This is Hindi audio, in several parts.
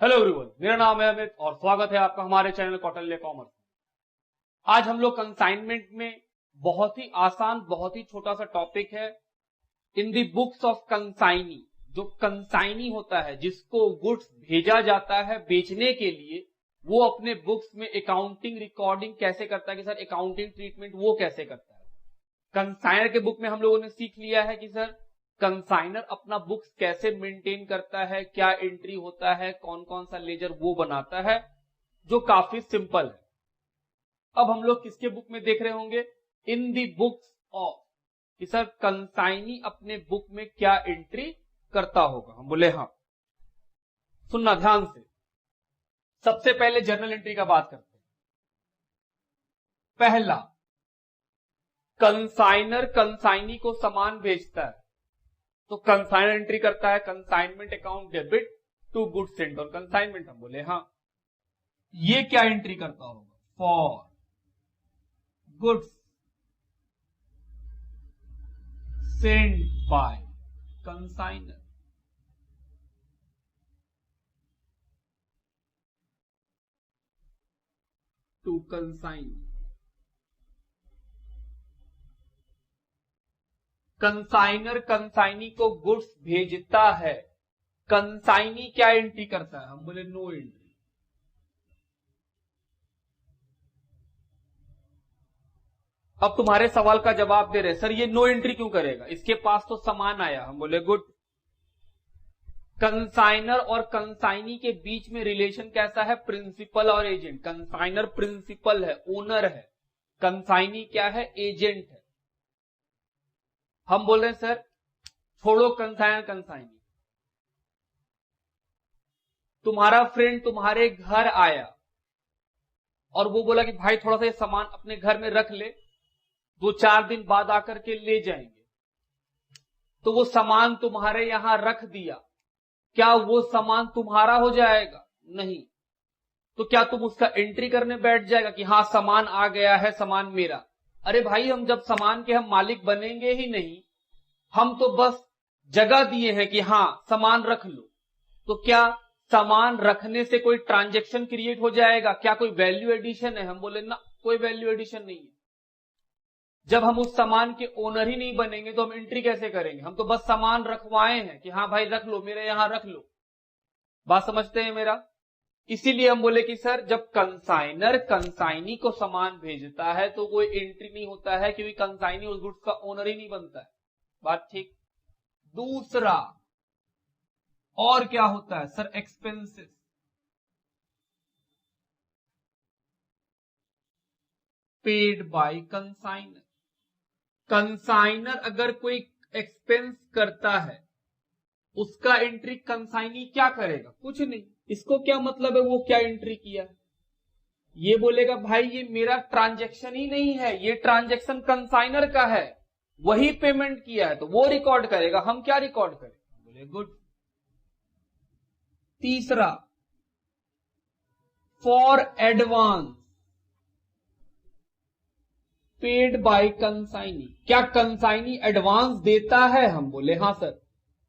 हेलो एवरीवन, मेरा नाम है अमित और स्वागत है आपका हमारे चैनल कौटिल्य कॉमर्स। आज हम लोग कंसाइनमेंट में बहुत ही आसान, बहुत ही छोटा सा टॉपिक है। इन दी बुक्स ऑफ कंसाइनी, जो कंसाइनी होता है जिसको गुड्स भेजा जाता है बेचने के लिए, वो अपने बुक्स में अकाउंटिंग रिकॉर्डिंग कैसे करता है कि सर अकाउंटिंग ट्रीटमेंट वो कैसे करता है। कंसाइनर के बुक में हम लोगों ने सीख लिया है कि सर कंसाइनर अपना बुक्स कैसे मेंटेन करता है, क्या एंट्री होता है, कौन कौन सा लेजर वो बनाता है, जो काफी सिंपल है। अब हम लोग किसके बुक में देख रहे होंगे? इन दी बुक्स ऑफ, कि सर कंसाइनी अपने बुक में क्या एंट्री करता होगा। हम बोले हाँ, सुनना ध्यान से। सबसे पहले जर्नल एंट्री का बात करते हैं। पहला, कंसाइनर कंसाइनी को सामान भेजता है तो कंसाइनर एंट्री करता है consignment account debit to goods sent on consignment. हम बोले हाँ, ये क्या एंट्री करता होगा? For goods sent by consignor to consignor. Consignor consignee को गुड्स भेजता है, कंसाइनी क्या एंट्री करता है? हम बोले नो एंट्री। अब तुम्हारे सवाल का जवाब दे रहे, सर ये नो एंट्री क्यों करेगा, इसके पास तो सामान आया। हम बोले गुड। कंसाइनर और कंसाइनी के बीच में रिलेशन कैसा है? प्रिंसिपल और एजेंट। कंसाइनर प्रिंसिपल है, ओनर है, कंसाइनी क्या है? एजेंट है। हम बोल रहे हैं सर छोड़ो कंसाइनर कंसाइनी, तुम्हारा फ्रेंड तुम्हारे घर आया और वो बोला कि भाई थोड़ा सा ये सामान अपने घर में रख ले, 2-4 दिन बाद आकर के ले जाएंगे। तो वो सामान तुम्हारे यहां रख दिया, क्या वो सामान तुम्हारा हो जाएगा? नहीं। तो क्या तुम उसका एंट्री करने बैठ जाएगा कि हाँ सामान आ गया है, सामान मेरा? अरे भाई, हम जब सामान के हम मालिक बनेंगे ही नहीं, हम तो बस जगह दिए हैं कि हाँ सामान रख लो। तो क्या सामान रखने से कोई ट्रांजैक्शन क्रिएट हो जाएगा? क्या कोई वैल्यू एडिशन है? हम बोले ना, कोई वैल्यू एडिशन नहीं है। जब हम उस सामान के ओनर ही नहीं बनेंगे तो हम एंट्री कैसे करेंगे? हम तो बस सामान रखवाए हैं कि हाँ भाई रख लो, मेरे यहां रख लो। बात समझते हैं मेरा? इसीलिए हम बोले कि सर जब कंसाइनर कंसाइनी को सामान भेजता है तो कोई एंट्री नहीं होता है, क्योंकि कंसाइनी उस गुड्स का ओनर ही नहीं बनता है। बात ठीक। दूसरा, और क्या होता है sir? Expenses paid by consignor. Consignor अगर कोई एक्सपेंस करता है, उसका एंट्री कंसाइनी क्या करेगा? कुछ नहीं। इसको क्या मतलब है वो क्या एंट्री किया? ये बोलेगा भाई ये मेरा ट्रांजैक्शन ही नहीं है, ये ट्रांजैक्शन कंसाइनर का है, वही पेमेंट किया है, तो वो रिकॉर्ड करेगा, हम क्या रिकॉर्ड करें? बोले गुड। तीसरा, for advance paid by consignee. क्या कंसाइनी एडवांस देता है? हम बोले हाँ सर,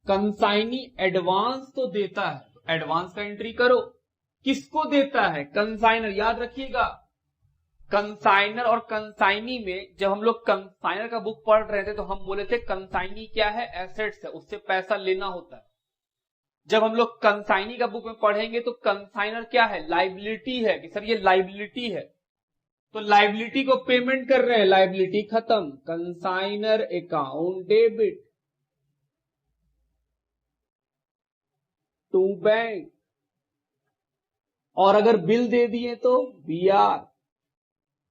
कंसाइनी एडवांस तो देता है, तो एडवांस का एंट्री करो। किसको देता है? कंसाइनर। याद रखिएगा, कंसाइनर और कंसाइनी में जब हम लोग कंसाइनर का बुक पढ़ रहे थे तो हम बोले थे कंसाइनी क्या है? एसेट्स है, उससे पैसा लेना होता है। जब हम लोग कंसाइनी का बुक में पढ़ेंगे तो कंसाइनर क्या है? लाइबिलिटी है, कि सर ये लाइबिलिटी है, तो लाइबिलिटी को पेमेंट कर रहे हैं, लाइबिलिटी खत्म, consignor account debit to bank. और अगर बिल दे दिए तो बीआर,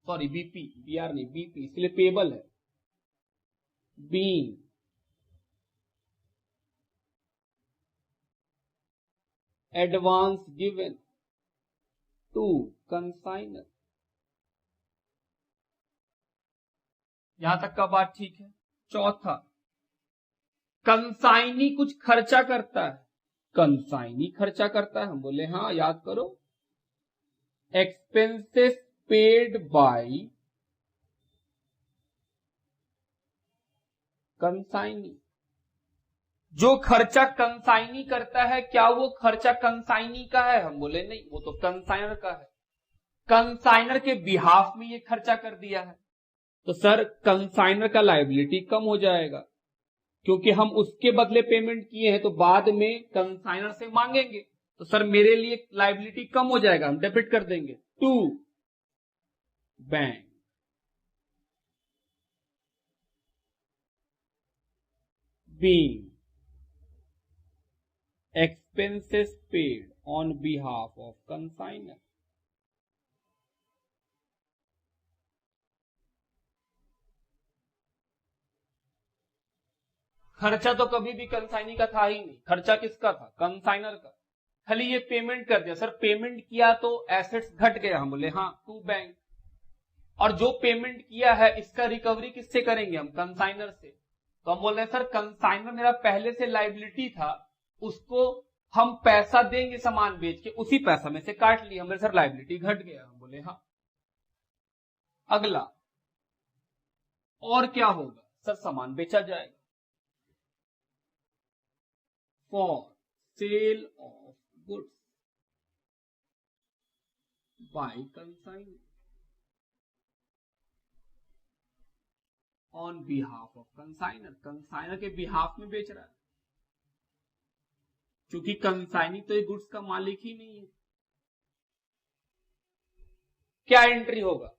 सॉरी बीपी, बीआर नहीं बीपी, इसलिए पेबल है, being advance given to consignor. यहां तक का बात ठीक है। चौथा, कंसाइनी कुछ खर्चा करता है, कंसाइनी खर्चा करता है। हम बोले हाँ, याद करो, एक्सपेंसेस पेड बाय कंसाइनी। जो खर्चा कंसाइनी करता है क्या वो खर्चा कंसाइनी का है? हम बोले नहीं, वो तो कंसाइनर का है। कंसाइनर के बिहाफ में ये खर्चा कर दिया है, तो सर कंसाइनर का लायबिलिटी कम हो जाएगा, क्योंकि हम उसके बदले पेमेंट किए हैं तो बाद में कंसाइनर से मांगेंगे, तो सर मेरे लिए लायबिलिटी कम हो जाएगा, हम डेबिट कर देंगे to bank. being expenses paid on behalf of consignor। खर्चा तो कभी भी कंसाइनी का था ही नहीं, खर्चा किसका था? कंसाइनर का। खाली ये पेमेंट कर दिया, सर पेमेंट किया तो एसेट्स घट गया, हम बोले हाँ टू बैंक। और जो पेमेंट किया है इसका रिकवरी किससे करेंगे? हम कंसाइनर से। तो हम बोल रहे हैं सर कंसाइनर मेरा पहले से लायबिलिटी था, उसको हम पैसा देंगे सामान बेच के, उसी पैसा में से काट लिया, हमारे सर लायबिलिटी घट गया। हम बोले हाँ। अगला और क्या होगा? सर सामान बेचा जाएगा। For sale of goods by consignor on behalf of consignor. Consignor के बिहाफ में बेच रहा है, क्योंकि कंसाइनी तो ये गुड्स का मालिक ही नहीं है। क्या एंट्री होगा?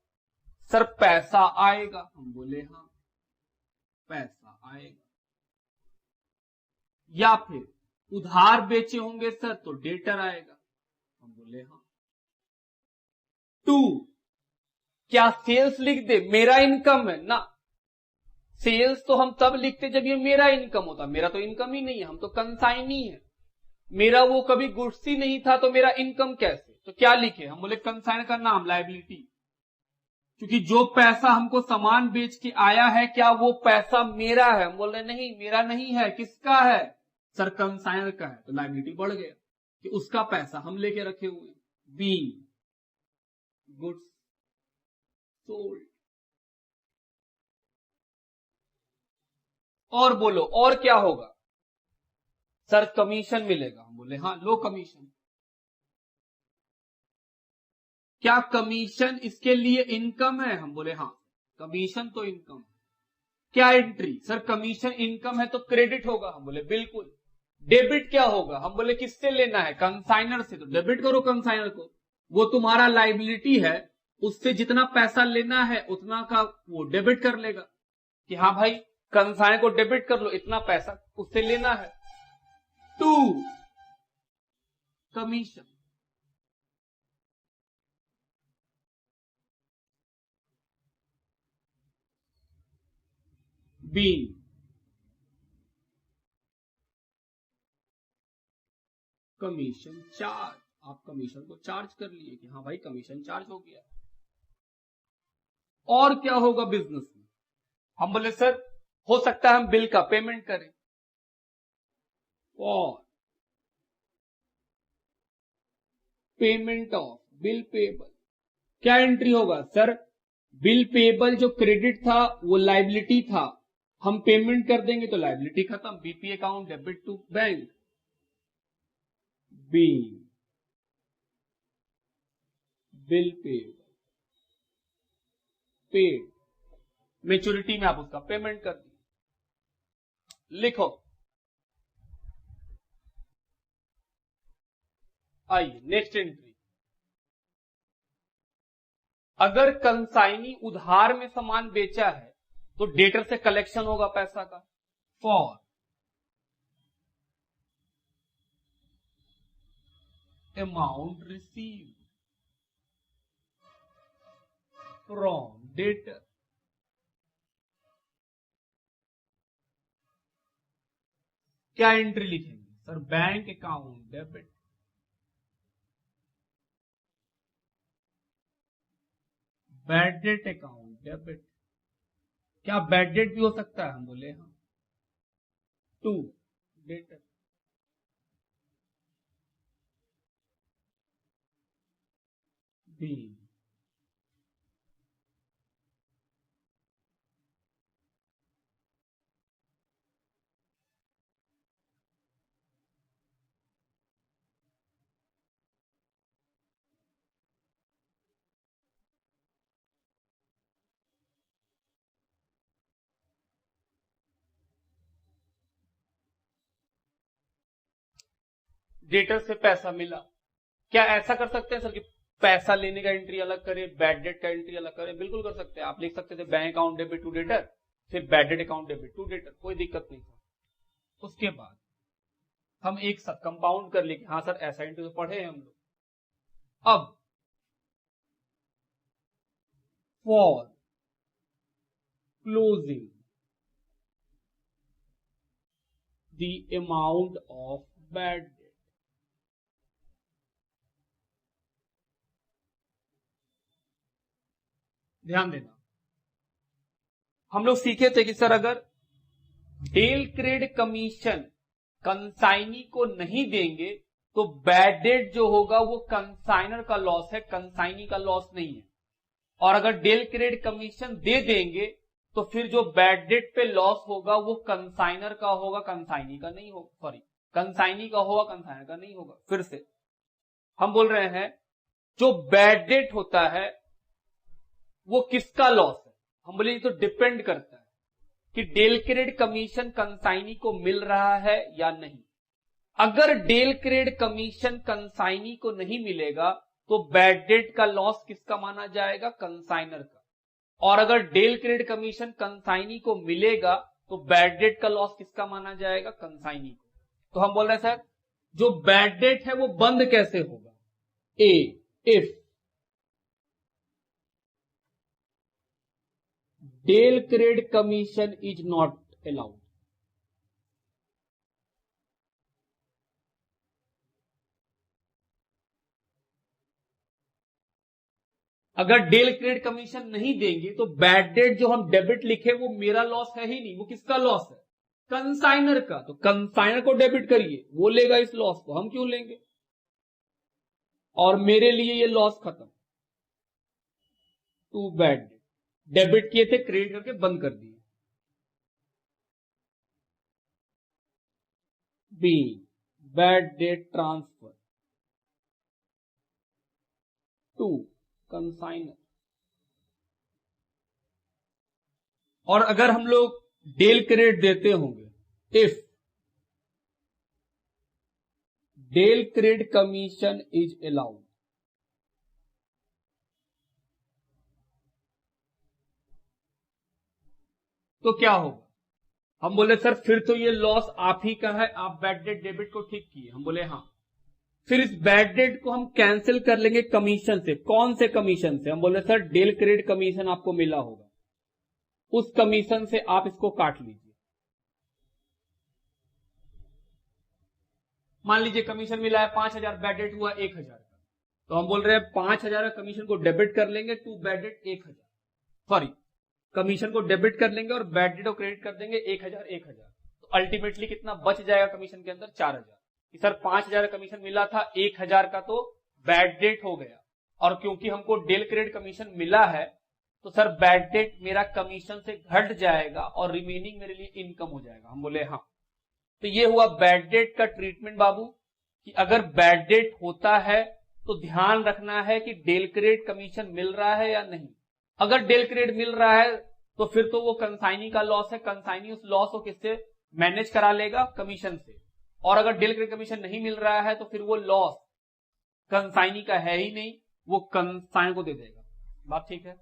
सर पैसा आएगा। हम बोले हाँ पैसा आएगा। या फिर उधार बेचे होंगे सर तो डेटर आएगा। हम बोले हाँ। टू, क्या सेल्स लिख दे? मेरा इनकम है ना, सेल्स तो हम तब लिखते जब ये मेरा इनकम होता, मेरा तो इनकम ही नहीं है, हम तो कंसाइनी है, मेरा वो कभी गुड्स ही नहीं था, तो मेरा इनकम कैसे? तो क्या लिखे? हम बोले कंसाइनर का नाम लायबिलिटी, क्योंकि जो पैसा हमको सामान बेच के आया है क्या वो पैसा मेरा है? हम बोल रहे नहीं मेरा नहीं है, किसका है? सर कंसाइनर का है, तो लायबिलिटी बढ़ गया कि उसका पैसा हम लेके रखे हुए। Being goods sold. और बोलो और क्या होगा? सर कमीशन मिलेगा। हम बोले हाँ लो कमीशन। क्या कमीशन इसके लिए इनकम है? हम बोले हाँ कमीशन तो इनकम है। क्या एंट्री? सर कमीशन इनकम है तो क्रेडिट होगा। हम बोले बिल्कुल। डेबिट क्या होगा? हम बोले किससे लेना है? कंसाइनर से, तो डेबिट करो कंसाइनर को, वो तुम्हारा लायबिलिटी है, उससे जितना पैसा लेना है उतना का वो डेबिट कर लेगा कि हाँ भाई कंसाइनर को डेबिट कर लो, इतना पैसा उससे लेना है। To commission. Be commission charge. आप कमीशन को चार्ज कर लिए कि हाँ भाई कमीशन चार्ज हो गया। और क्या होगा बिजनेस में? हम बोले सर हो सकता है हम बिल का पेमेंट करें। और पेमेंट ऑफ बिल पेबल। क्या एंट्री होगा? सर बिल पेबल जो क्रेडिट था वो लायबिलिटी था, हम पेमेंट कर देंगे तो लायबिलिटी खत्म। BP account debit to bank. Be bill payable paid, maturity में आप उसका पेमेंट कर दिए। लिखो। आइए नेक्स्ट एंट्री। अगर कंसाइनी उधार में सामान बेचा है तो डेटर से कलेक्शन होगा पैसा का। For amount receive from debtor. क्या एंट्री लिखेंगे? Sir bank account debit. Bad debt account debit. क्या बैड डेट भी हो सकता है? हम बोले हाँ। To debtor. बी डेटर से पैसा मिला। क्या ऐसा कर सकते हैं सर कि पैसा लेने का एंट्री अलग करे, बैड डेट का एंट्री अलग करे? बिल्कुल कर सकते हैं। आप लिख सकते थे bank account debit to debtor, फिर bad debt account debit to debtor, कोई दिक्कत नहीं था। उसके बाद हम एक साथ कंपाउंड कर लेंगे। हाँ सर ऐसा एंट्री तो पढ़े हैं हम लोग। अब for closing the amount of bad debt, ध्यान देना, हम लोग सीखे थे कि सर अगर डेल क्रेड कमीशन कंसाइनी को नहीं देंगे तो बैड डेट जो होगा वो कंसाइनर का लॉस है, कंसाइनी का लॉस नहीं है। और अगर डेल क्रेड कमीशन दे देंगे तो फिर जो बैड डेट पे लॉस होगा वो कंसाइनर का होगा, कंसाइनी का नहीं होगा। सॉरी, कंसाइनी का होगा, कंसाइनर का नहीं होगा। फिर से हम बोल रहे हैं जो बैड डेट होता है वो किसका लॉस है? हम बोले ये तो डिपेंड करता है कि डेल क्रेड कमीशन कंसाइनी को मिल रहा है या नहीं। अगर डेल क्रेड कमीशन कंसाइनी को नहीं मिलेगा तो बैड डेट का लॉस किसका माना जाएगा? कंसाइनर का। और अगर डेल क्रेड कमीशन कंसाइनी को मिलेगा तो बैड डेट का लॉस किसका माना जाएगा? कंसाइनी को। तो हम बोल रहे हैं सर जो बैड डेट है वो बंद कैसे होगा? ए, if del credere commission is not allowed. अगर डेल क्रेड कमीशन नहीं देंगे तो बैड डेट जो हम डेबिट लिखे वो मेरा लॉस है ही नहीं, वो किसका लॉस है? कंसाइनर का। तो कंसाइनर को डेबिट करिए, वो लेगा इस लॉस को, हम क्यों लेंगे? और मेरे लिए ये लॉस खत्म। टू बैड डेट, डेबिट किए थे, क्रेडिट करके बंद कर दिए। Be, bad debt transfer to consignor. और अगर हम लोग डेल क्रेडिट देते होंगे, if del credit commission is allowed, तो क्या होगा? हम बोले सर फिर तो ये लॉस आप ही का है, आप बैड डेट डेबिट को ठीक किए। हम बोले हाँ। फिर इस बैड डेट को हम कैंसिल कर लेंगे कमीशन से। कौन से कमीशन से? हम बोले सर डेल क्रेडिट कमीशन आपको मिला होगा, उस कमीशन से आप इसको काट लीजिए। मान लीजिए कमीशन मिला है 5,000, बैड डेट हुआ 1,000 का, तो हम बोल रहे हैं 5,000 का कमीशन को डेबिट कर लेंगे to bad debt 1,000। Sorry, commission को डेबिट कर लेंगे और बैड डेट को क्रेडिट कर देंगे 1,000 1,000। तो अल्टीमेटली कितना बच जाएगा कमीशन के अंदर? 4,000। कि सर 5,000 का कमीशन मिला था, 1,000 का तो बैड डेट हो गया, और क्योंकि हमको डेल क्रेडिट कमीशन मिला है तो सर बैड डेट मेरा कमीशन से घट जाएगा और रिमेनिंग मेरे लिए इनकम हो जाएगा। हम बोले हाँ। तो ये हुआ बैड डेट का ट्रीटमेंट बाबू, कि अगर बैड डेट होता है तो ध्यान रखना है कि डेल क्रेडिट कमीशन मिल रहा है या नहीं। अगर डेल क्रेडिट मिल रहा है तो फिर तो वो कंसाइनी का लॉस है, कंसाइनी उस लॉस को किससे मैनेज करा लेगा? कमीशन से। और अगर डेल क्रेडिट कमीशन नहीं मिल रहा है तो फिर वो लॉस कंसाइनी का है ही नहीं, वो कंसाइन को दे देगा। बात ठीक है?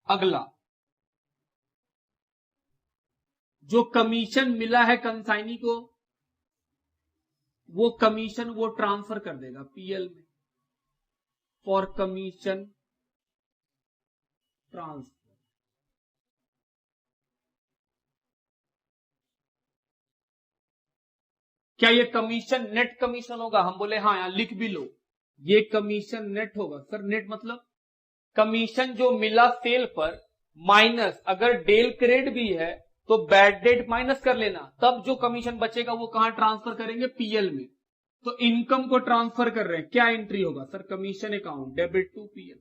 अगला, जो कमीशन मिला है कंसाइनी को, वो कमीशन वो ट्रांसफर कर देगा पीएल में, फॉर कमीशन ट्रांसफर। क्या ये कमीशन नेट कमीशन होगा? हम बोले हाँ, यहां लिख भी लो, ये कमीशन नेट होगा। सर नेट मतलब कमीशन जो मिला सेल पर माइनस, अगर डेल क्रेडिट भी है तो बैड डेट माइनस कर लेना, तब जो कमीशन बचेगा वो कहां ट्रांसफर करेंगे? पीएल में। तो इनकम को ट्रांसफर कर रहे हैं, क्या एंट्री होगा? Sir commission account debit to PL.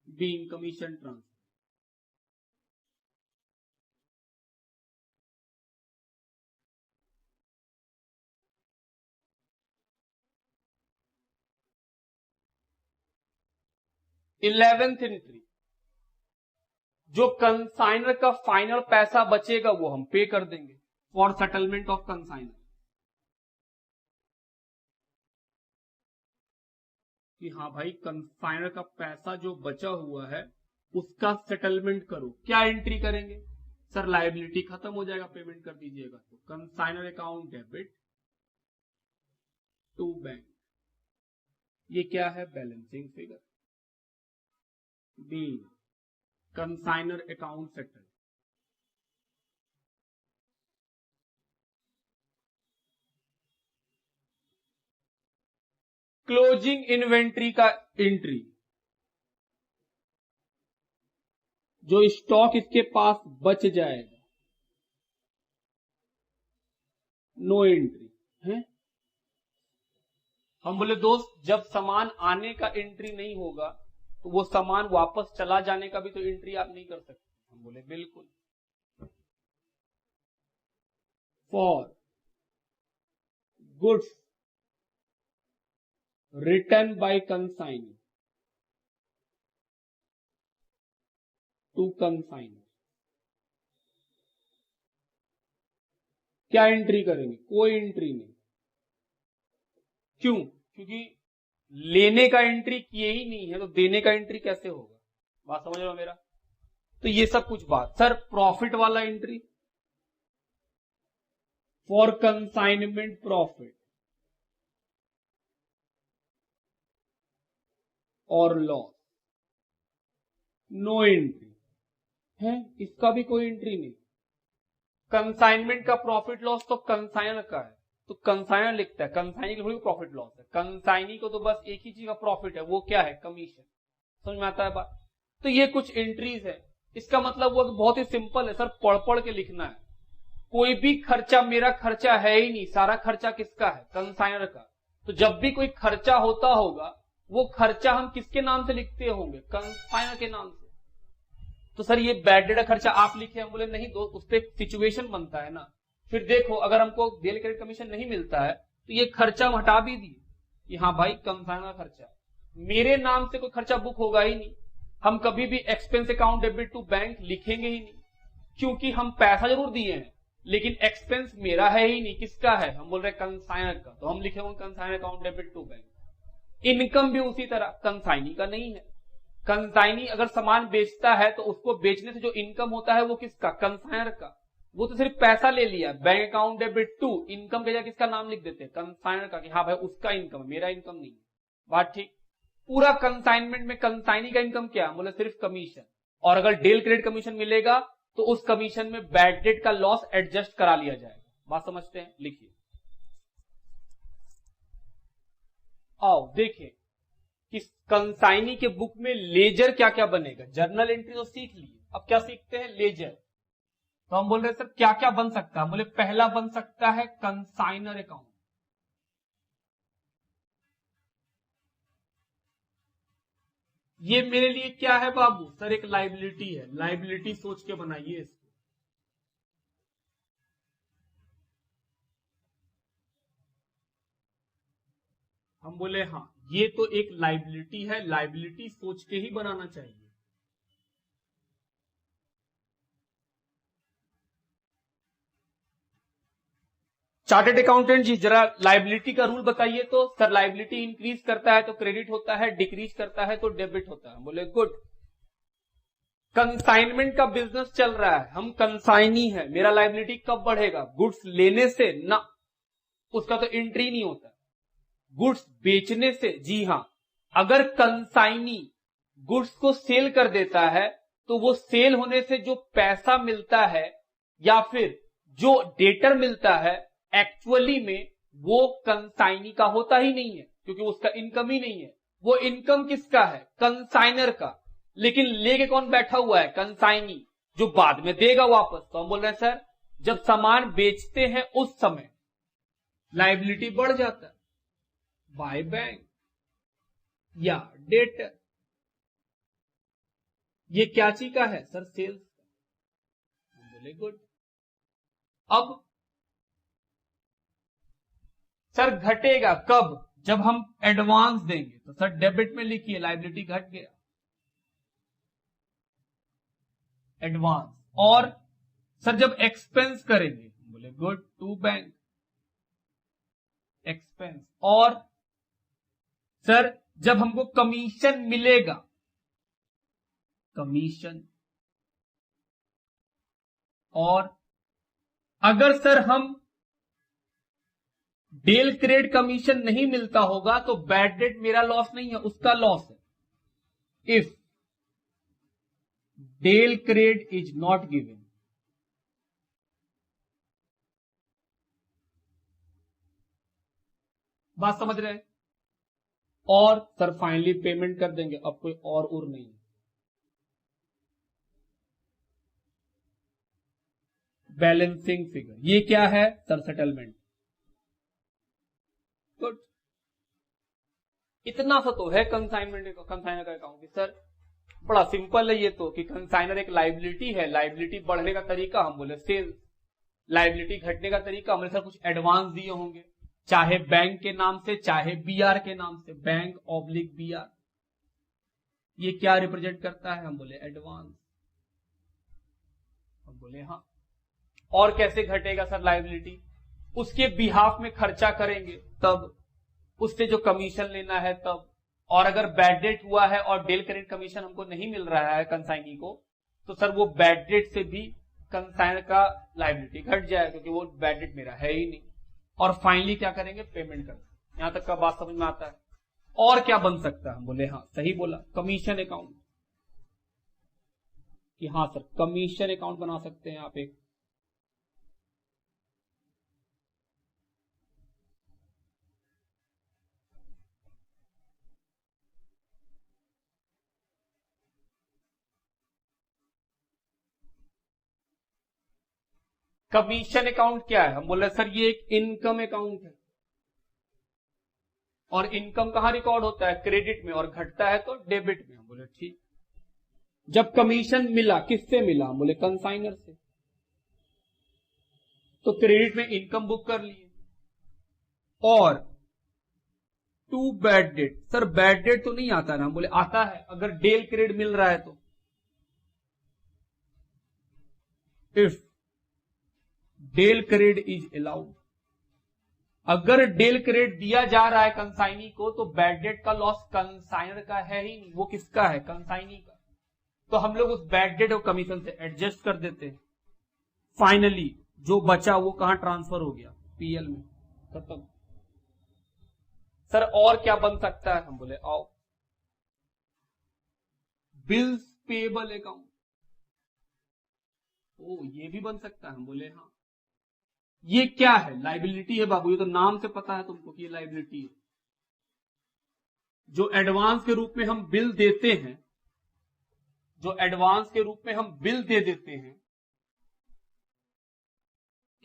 Being commission transfer. Eleventh entry, जो कंसाइनर का फाइनल पैसा बचेगा वो हम पे कर देंगे फॉर सेटलमेंट ऑफ कंसाइनर। कि हाँ भाई कंसाइनर का पैसा जो बचा हुआ है उसका सेटलमेंट करो। क्या एंट्री करेंगे सर? लायबिलिटी खत्म हो जाएगा, पेमेंट कर दीजिएगा। तो consignor account debit to bank, ये क्या है? Balancing figure. Be consignor account settle. Closing inventory का एंट्री, जो स्टॉक इसके पास बच जाएगा, नो एंट्री है। हम बोले दोस्त जब सामान आने का एंट्री नहीं होगा तो वो सामान वापस चला जाने का भी तो एंट्री आप नहीं कर सकते। हम बोले बिल्कुल। For goods return by consignor to consignor, क्या एंट्री करेंगे? कोई एंट्री नहीं। क्यों? क्योंकि लेने का एंट्री किए ही नहीं है तो देने का एंट्री कैसे होगा? बात समझ रहे हो मेरा? तो ये सब कुछ बात। सर प्रॉफिट वाला एंट्री, फॉर कंसाइनमेंट प्रॉफिट और लॉस, नो एंट्री है, इसका भी कोई एंट्री नहीं। कंसाइनमेंट का प्रॉफिट लॉस तो कंसाइनर का है, तो कंसाइनर लिखता है, कंसाइनी की थोड़ी प्रॉफिट लॉस है। कंसाइनी को तो बस एक ही चीज का प्रॉफिट है, वो क्या है? कमीशन। समझ में आता है बात? तो ये कुछ एंट्रीज है। इसका मतलब वो बहुत ही सिंपल है सर, पढ़ पढ़ के लिखना है। कोई भी खर्चा मेरा खर्चा है ही नहीं, सारा खर्चा किसका है? कंसाइनर का। तो जब भी कोई खर्चा होता होगा वो खर्चा हम किसके नाम से लिखते होंगे? कंसाइनर के नाम से। तो सर ये बैड डेट का खर्चा आप लिखे? हम बोले नहीं दोस्त, उस पर एक सिचुएशन बनता है ना। फिर देखो अगर हमको डेली क्रेडिट कमीशन नहीं मिलता है तो ये खर्चा हम हटा भी दिए कि हाँ भाई कंसाइनर खर्चा, मेरे नाम से कोई खर्चा बुक होगा ही नहीं। हम कभी भी expense account debit to bank लिखेंगे ही नहीं, क्योंकि हम पैसा जरूर दिए हैं लेकिन एक्सपेंस मेरा है ही नहीं। किसका है? हम बोल रहे कंसाइनर का, तो हम लिखेंगे consignor account debit to bank. Income भी उसी तरह कंसाइनी का नहीं है। कंसाइनी अगर सामान बेचता है तो उसको बेचने से जो इनकम होता है वो किसका? कंसाइनर का। वो तो सिर्फ पैसा ले लिया, bank account debit to, income के जगह किसका नाम लिख देते हैं? कंसाइनर का, कि हाँ भाई उसका इनकम, मेरा इनकम नहीं है। बात ठीक? पूरा कंसाइनमेंट में कंसाइनी का इनकम क्या? बोले सिर्फ कमीशन। और अगर डेल क्रेडिट कमीशन मिलेगा तो उस कमीशन में बैड डेट का लॉस एडजस्ट करा लिया जाएगा। बात समझते हैं? लिखिए। आओ देखें कि कंसाइनी के बुक में लेजर क्या क्या बनेगा। जर्नल एंट्री तो सीख लिए, अब क्या सीखते हैं? लेजर। तो हम बोल रहे हैं सर क्या क्या बन सकता है? बोले पहला बन सकता है कंसाइनर अकाउंट। ये मेरे लिए क्या है बाबू? सर एक लाइबिलिटी है, लाइबिलिटी सोच के बनाइए इसको। हम बोले हाँ ये तो एक लाइबिलिटी है, लाइबिलिटी सोच के ही बनाना चाहिए। चार्टेड अकाउंटेंट जी जरा लाइबिलिटी का रूल बताइए तो। सर लाइबिलिटी इंक्रीज करता है तो क्रेडिट होता है, डिक्रीज करता है तो डेबिट होता है। बोले गुड। कंसाइनमेंट का बिजनेस चल रहा है, हम कंसाइनी है, मेरा लाइबिलिटी कब बढ़ेगा? गुड्स लेने से ना, उसका तो एंट्री नहीं होता। गुड्स बेचने से, जी हां। अगर कंसाइनी गुड्स को सेल कर देता है तो वो सेल होने से जो पैसा मिलता है या फिर जो डेटर मिलता है एक्चुअली में वो कंसाइनी का होता ही नहीं है, क्योंकि उसका इनकम ही नहीं है। वो इनकम किसका है? कंसाइनर का। लेकिन लेके कौन बैठा हुआ है? कंसाइनी, जो बाद में देगा वापस। तो हम बोल रहे हैं सर जब सामान बेचते हैं उस समय लाइबिलिटी बढ़ जाता है बाय बैंक या डेटर। ये क्या चीज का है? सर सेल्स का। हम बोले गुड। अब सर घटेगा कब? जब हम एडवांस देंगे। तो सर डेबिट में लिखिए लाइबिलिटी घट गया। एडवांस। और सर जब एक्सपेंस करेंगे, बोले गुड, टू बैंक एक्सपेंस। और सर जब हमको कमीशन मिलेगा, कमीशन। और अगर सर हम डेल क्रेडिट कमीशन नहीं मिलता होगा तो बैड डेट मेरा लॉस नहीं है, उसका लॉस है। If del credit is not given, बात समझ रहे हैं? और सर फाइनली पेमेंट कर देंगे, अब कोई और नहीं है। बैलेंसिंग फिगर, ये क्या है सर? सेटलमेंट। गुड, इतना सा तो है कंसाइनमेंट कंसाइनर का अकाउंट। सर बड़ा सिंपल है ये तो, कि कंसाइनर एक लाइबिलिटी है, लाइबिलिटी बढ़ने का तरीका हम बोले सेल्स, लाइबिलिटी घटने का तरीका हमने सर कुछ एडवांस दिए होंगे, चाहे बैंक के नाम से चाहे बीआर के नाम से, बैंक ऑब्लिक बीआर। ये क्या रिप्रेजेंट करता है? हम बोले एडवांस। हम बोले हाँ। और कैसे घटेगा सर लाइबिलिटी? उसके बिहाफ में खर्चा करेंगे तब, उससे जो कमीशन लेना है तब। और अगर बैड डेट हुआ है और डेल क्रेडिट कमीशन हमको नहीं मिल रहा है कंसाइनी को, तो सर वो बैड डेट से भी कंसाइनर का लाइबिलिटी घट जाएगा, क्योंकि वो बैड डेट मेरा है ही नहीं। और फाइनली क्या करेंगे? पेमेंट करेंगे। यहां तक का बात समझ में आता है? और क्या बन सकता है? हम बोले हाँ, सही बोला, कमीशन अकाउंट। कि हाँ सर, कमीशन अकाउंट बना सकते हैं आप एक। कमीशन अकाउंट क्या है? हम बोले सर ये एक इनकम अकाउंट है। और इनकम कहां रिकॉर्ड होता है? क्रेडिट में। और घटता है तो डेबिट में। हम बोले ठीक। जब कमीशन मिला, किससे मिला? हम बोले कंसाइनर से, तो क्रेडिट में इनकम बुक कर लिए। और to bad debt, sir bad debt तो नहीं आता ना? हम बोले आता है, अगर डेल क्रेडिट मिल रहा है तो। If del credit is allowed, अगर डेल क्रेडिट दिया जा रहा है कंसाइनी को, तो बैड डेट का लॉस कंसाइनर का है ही नहीं, वो किसका है? कंसाइनी का। तो हम लोग उस बैड डेट और कमीशन से एडजस्ट कर देते हैं। फाइनली जो बचा वो कहां ट्रांसफर हो गया? पीएल में, खत्म। सर और क्या बन सकता है? हम बोले आओ, बिल्स पेएबल अकाउंट। ओ ये भी बन सकता है। हम बोले हाँ। ये क्या है? लाइबिलिटी है बाबू, ये तो नाम से पता है तुमको कि ये लाइबिलिटी है। जो एडवांस के रूप में हम बिल देते हैं, जो एडवांस के रूप में हम बिल दे देते हैं,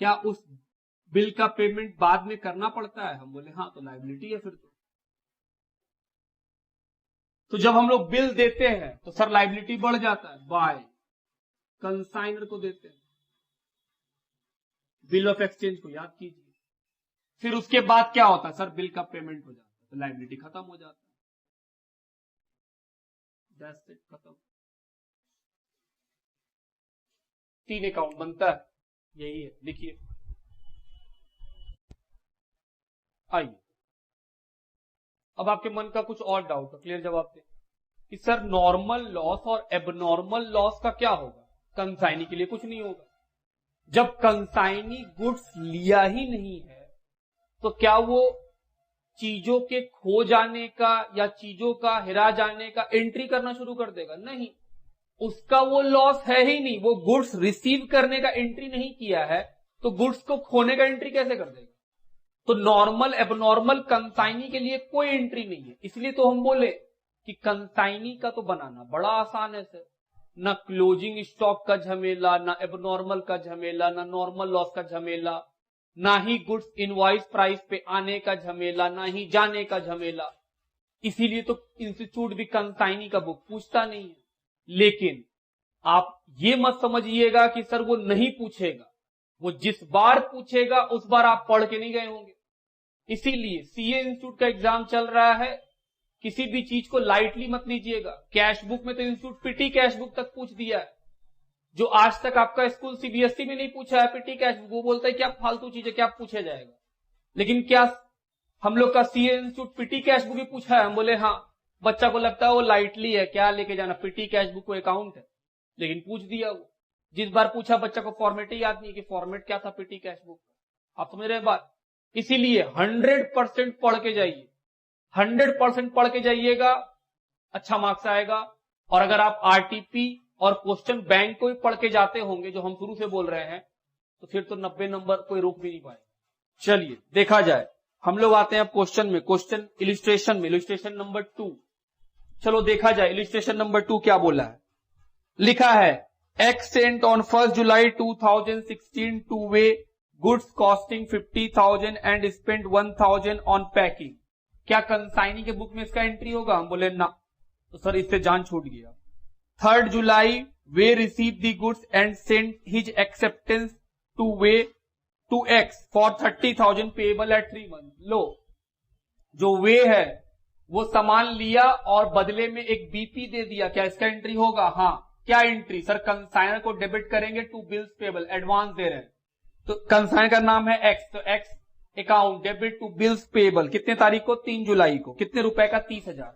क्या उस बिल का पेमेंट बाद में करना पड़ता है? हम बोले हाँ, तो लाइबिलिटी है फिर तो जब हम लोग बिल देते हैं तो सर लाइबिलिटी बढ़ जाता है, बाय कंसाइनर को देते हैं। बिल ऑफ एक्सचेंज को याद कीजिए। फिर उसके बाद क्या होता है? सर बिल का पेमेंट हो जाता है, तो लाइबिलिटी खत्म हो जाता है। दैट्स इट, खत्म। 3 अकाउंट बनता है, यही है, लिखिए। आइए अब आपके मन का कुछ और डाउट है, क्लियर जवाब दे कि सर नॉर्मल लॉस और एबनॉर्मल लॉस का क्या होगा? कंसाइनी के लिए कुछ नहीं होगा। जब कंसाइनी गुड्स लिया ही नहीं है तो क्या वो चीजों के खो जाने का या चीजों का हिरा जाने का एंट्री करना शुरू कर देगा? नहीं, उसका वो लॉस है ही नहीं। वो गुड्स रिसीव करने का एंट्री नहीं किया है, तो गुड्स को खोने का एंट्री कैसे कर देगा? तो नॉर्मल एबनॉर्मल कंसाइनी के लिए कोई एंट्री नहीं है। इसलिए तो हम बोले कि कंसाइनी का तो बनाना बड़ा आसान है सर। ना क्लोजिंग स्टॉक का झमेला, ना एबनॉर्मल का झमेला, ना नॉर्मल लॉस का झमेला, ना ही गुड्स इनवॉइस प्राइस पे आने का झमेला, ना ही जाने का झमेला। इसीलिए तो इंस्टीट्यूट भी कंसाइनी का बुक पूछता नहीं है। लेकिन आप ये मत समझिएगा कि सर वो नहीं पूछेगा, वो जिस बार पूछेगा उस बार आप पढ़ के नहीं गए होंगे। इसीलिए सीए इंस्टीट्यूट का एग्जाम चल रहा है, किसी भी चीज को लाइटली मत लीजिएगा। कैश बुक में तो इंस्टीट्यूट पिटी कैश बुक तक पूछ दिया है। जो आज तक आपका स्कूल सीबीएसई में नहीं पूछा है पेटी कैश बुक, वो बोलता है क्या फालतू चीज है, क्या पूछा जाएगा। लेकिन क्या हम लोग का सीए इंस्टीट्यूट पेटी कैश बुक भी पूछा है? हम बोले हाँ। बच्चा को लगता है वो लाइटली है, क्या लेके जाना, पेटी कैश बुक को अकाउंट है, लेकिन पूछ दिया वो। जिस बार पूछा बच्चा को फॉर्मेट ही याद नहीं कि फॉर्मेट क्या था पेटी कैश बुक। आप समझ रहे बात? इसीलिए 100% पढ़ के जाइए, 100% पढ़ के जाइएगा, अच्छा मार्क्स आएगा। और अगर आप आरटीपी और क्वेश्चन बैंक को भी पढ़ के जाते होंगे, जो हम शुरू से बोल रहे हैं, तो फिर तो 90 नंबर कोई रोक भी नहीं पाएगा। चलिए देखा जाए, हम लोग आते हैं अब क्वेश्चन में, क्वेश्चन इलिस्ट्रेशन में, इलिस्ट्रेशन नंबर 2। चलो देखा जाए इलिस्ट्रेशन नंबर 2 क्या बोला है। लिखा है x Saint on 1 July 2016 two way goods costing 50,000 and spend 1,000 on packing. क्या कंसाइनी के बुक में इसका एंट्री होगा? हम बोले ना, तो सर इससे जान छूट गया। 3 July Y receive the goods and send his acceptance to Y to X for 30,000 payable at 3 month. लो, जो वे है वो सामान लिया और बदले में एक बीपी दे दिया, क्या इसका एंट्री होगा? हाँ। क्या एंट्री? सर कंसाइनर को डेबिट करेंगे टू बिल्स पेएबल, एडवांस दे रहे हैं, तो कंसाइनर का नाम है एक्स, तो X account debit to bills payable. कितने तारीख को? 3 जुलाई को। कितने रुपए का? 30,000।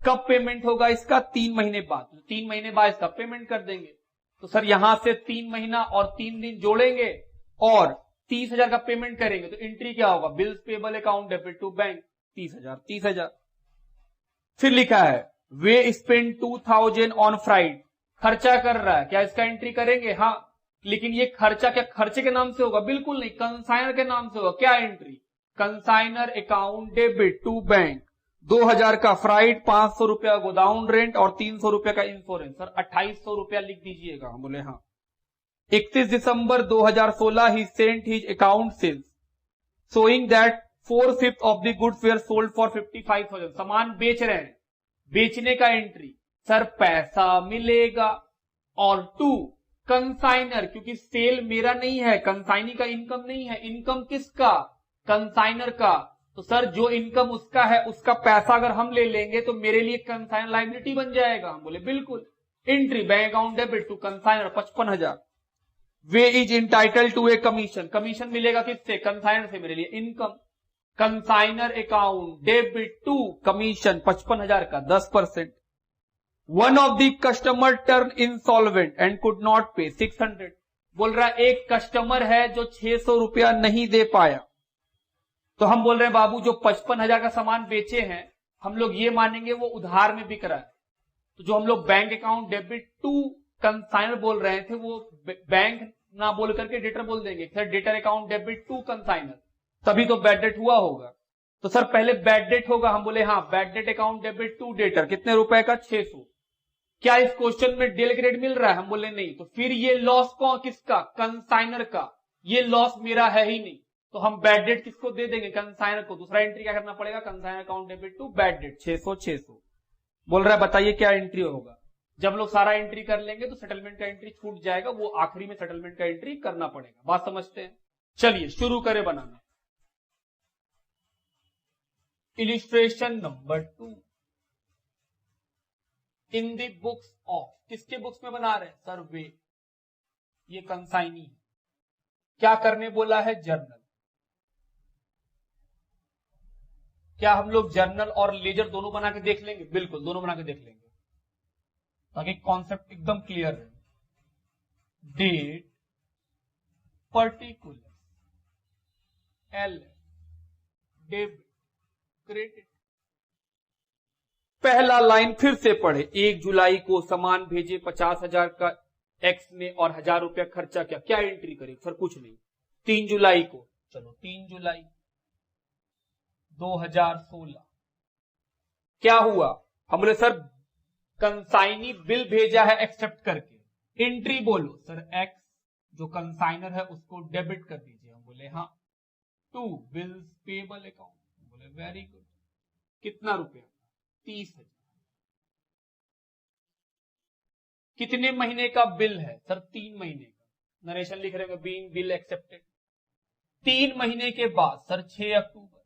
कब पेमेंट होगा इसका? 3 महीने बाद। 3 महीने बाद इसका पेमेंट कर देंगे। तो सर यहां से 3 महीना और 3 दिन जोड़ेंगे और 30,000 का पेमेंट करेंगे, तो एंट्री क्या होगा? Bills payable account debit to bank 30,000, 30,000। फिर लिखा है वे स्पेंड 2,000 ऑन फ्राइड, खर्चा कर रहा है, क्या इसका एंट्री करेंगे? हाँ। लेकिन ये खर्चा क्या खर्चे के नाम से होगा? बिल्कुल नहीं, कंसाइनर के नाम से होगा। क्या entry? Consignor account debit to bank 2,000 का फ्राइड, 500 रुपया गोदाउन रेंट और 300 रुपया का इंश्योरेंस। सर 2,800 रुपया लिख दीजिएगा। हम बोले हाँ। 31 December 2016 he sent his account sales showing that 4/5 of the goods were sold for 55,000। सामान बेच रहे हैं, बेचने का एंट्री, सर पैसा मिलेगा। और 2 कंसाइनर, क्योंकि सेल मेरा नहीं है, कंसाइनी का इनकम नहीं है, इनकम किसका? कंसाइनर का। तो सर जो इनकम उसका है, उसका पैसा अगर हम ले लेंगे तो मेरे लिए कंसाइनर लायबिलिटी बन जाएगा। हम बोले बिल्कुल। Entry bank account debit to consignor 55,000। वे is entitled to a commission, commission मिलेगा किससे? कंसाइनर से, मेरे लिए income. Consignor account debit to commission 55,000 का 10%। One of the customer turn insolvent and could not pay 600। बोल रहा है एक कस्टमर है जो 600 रुपया नहीं दे पाया, तो हम बोल रहे हैं बाबू जो 55,000 का सामान बेचे हैं, हम लोग ये मानेंगे वो उधार में बिक रहा है। तो जो हम लोग bank account debit to consignor बोल रहे थे, वो बैंक ना बोल करके डेटर बोल देंगे। Sir debtor account debit to consignor, तभी तो बैड डेट हुआ होगा। तो सर पहले बैड डेट होगा। हम बोले हाँ, bad debt account debit to debtor, कितने रुपए का? 600। क्या इस क्वेश्चन में डेल ग्रेड मिल रहा है? हम बोले नहीं। तो फिर ये लॉस कौन किसका? कंसाइनर का। ये लॉस मेरा है ही नहीं, तो हम बैड डेट किसको दे देंगे? कंसाइनर को। दूसरा एंट्री क्या करना पड़ेगा? Consignor account debit to bad debt 600 600। बोल रहा है बताइए क्या एंट्री होगा? जब लोग सारा एंट्री कर लेंगे तो सेटलमेंट का एंट्री छूट जाएगा, वो आखिरी में सेटलमेंट का एंट्री करना पड़ेगा। बात समझते हैं? चलिए शुरू करें बनाना। Illustration number 2 in the books of, किसके बुक्स में बना रहे हैं? सर वे, ये कंसाइनी। क्या करने बोला है? जर्नल। क्या हम लोग जर्नल और लेजर दोनों बना के देख लेंगे? बिल्कुल, दोनों बना के देख लेंगे ताकि कॉन्सेप्ट एकदम क्लियर रहे। Date particular, L debit credit. पहला लाइन फिर से पढ़े। 1 जुलाई को सामान भेजे 50,000 का एक्स ने और 1,000 रुपया खर्चा किया, क्या एंट्री करें? सर कुछ नहीं। 3 जुलाई को, चलो 3 जुलाई 2016 क्या हुआ? हम बोले सर कंसाइनी बिल भेजा है एक्सेप्ट करके, एंट्री बोलो। सर एक्स जो कंसाइनर है उसको डेबिट कर दीजिए। हम बोले हाँ। टू बिल्स पेएबल अकाउंट, बोले वेरी गुड। कितना रुपया? 30,000। कितने महीने का बिल है? सर 3 महीने का। नरेशन लिख रहे हैं बीइंग बिल एक्सेप्टेड। 3 महीने के बाद सर 6 अक्टूबर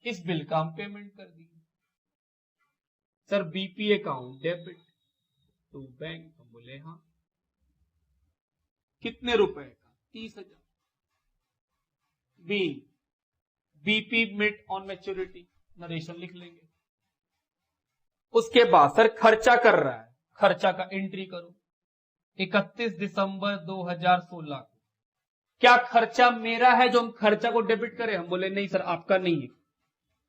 इस बिल का हम पेमेंट कर दिए। Sir BP account debit to bank, हम बोले हाँ। कितने रुपए का? 30,000। Be, BP met on maturity, narration लिख लेंगे। उसके बाद सर खर्चा कर रहा है, खर्चा का एंट्री करो। 31 दिसंबर 2016 को क्या खर्चा मेरा है जो हम खर्चा को डेबिट करें? हम बोले नहीं सर आपका नहीं है,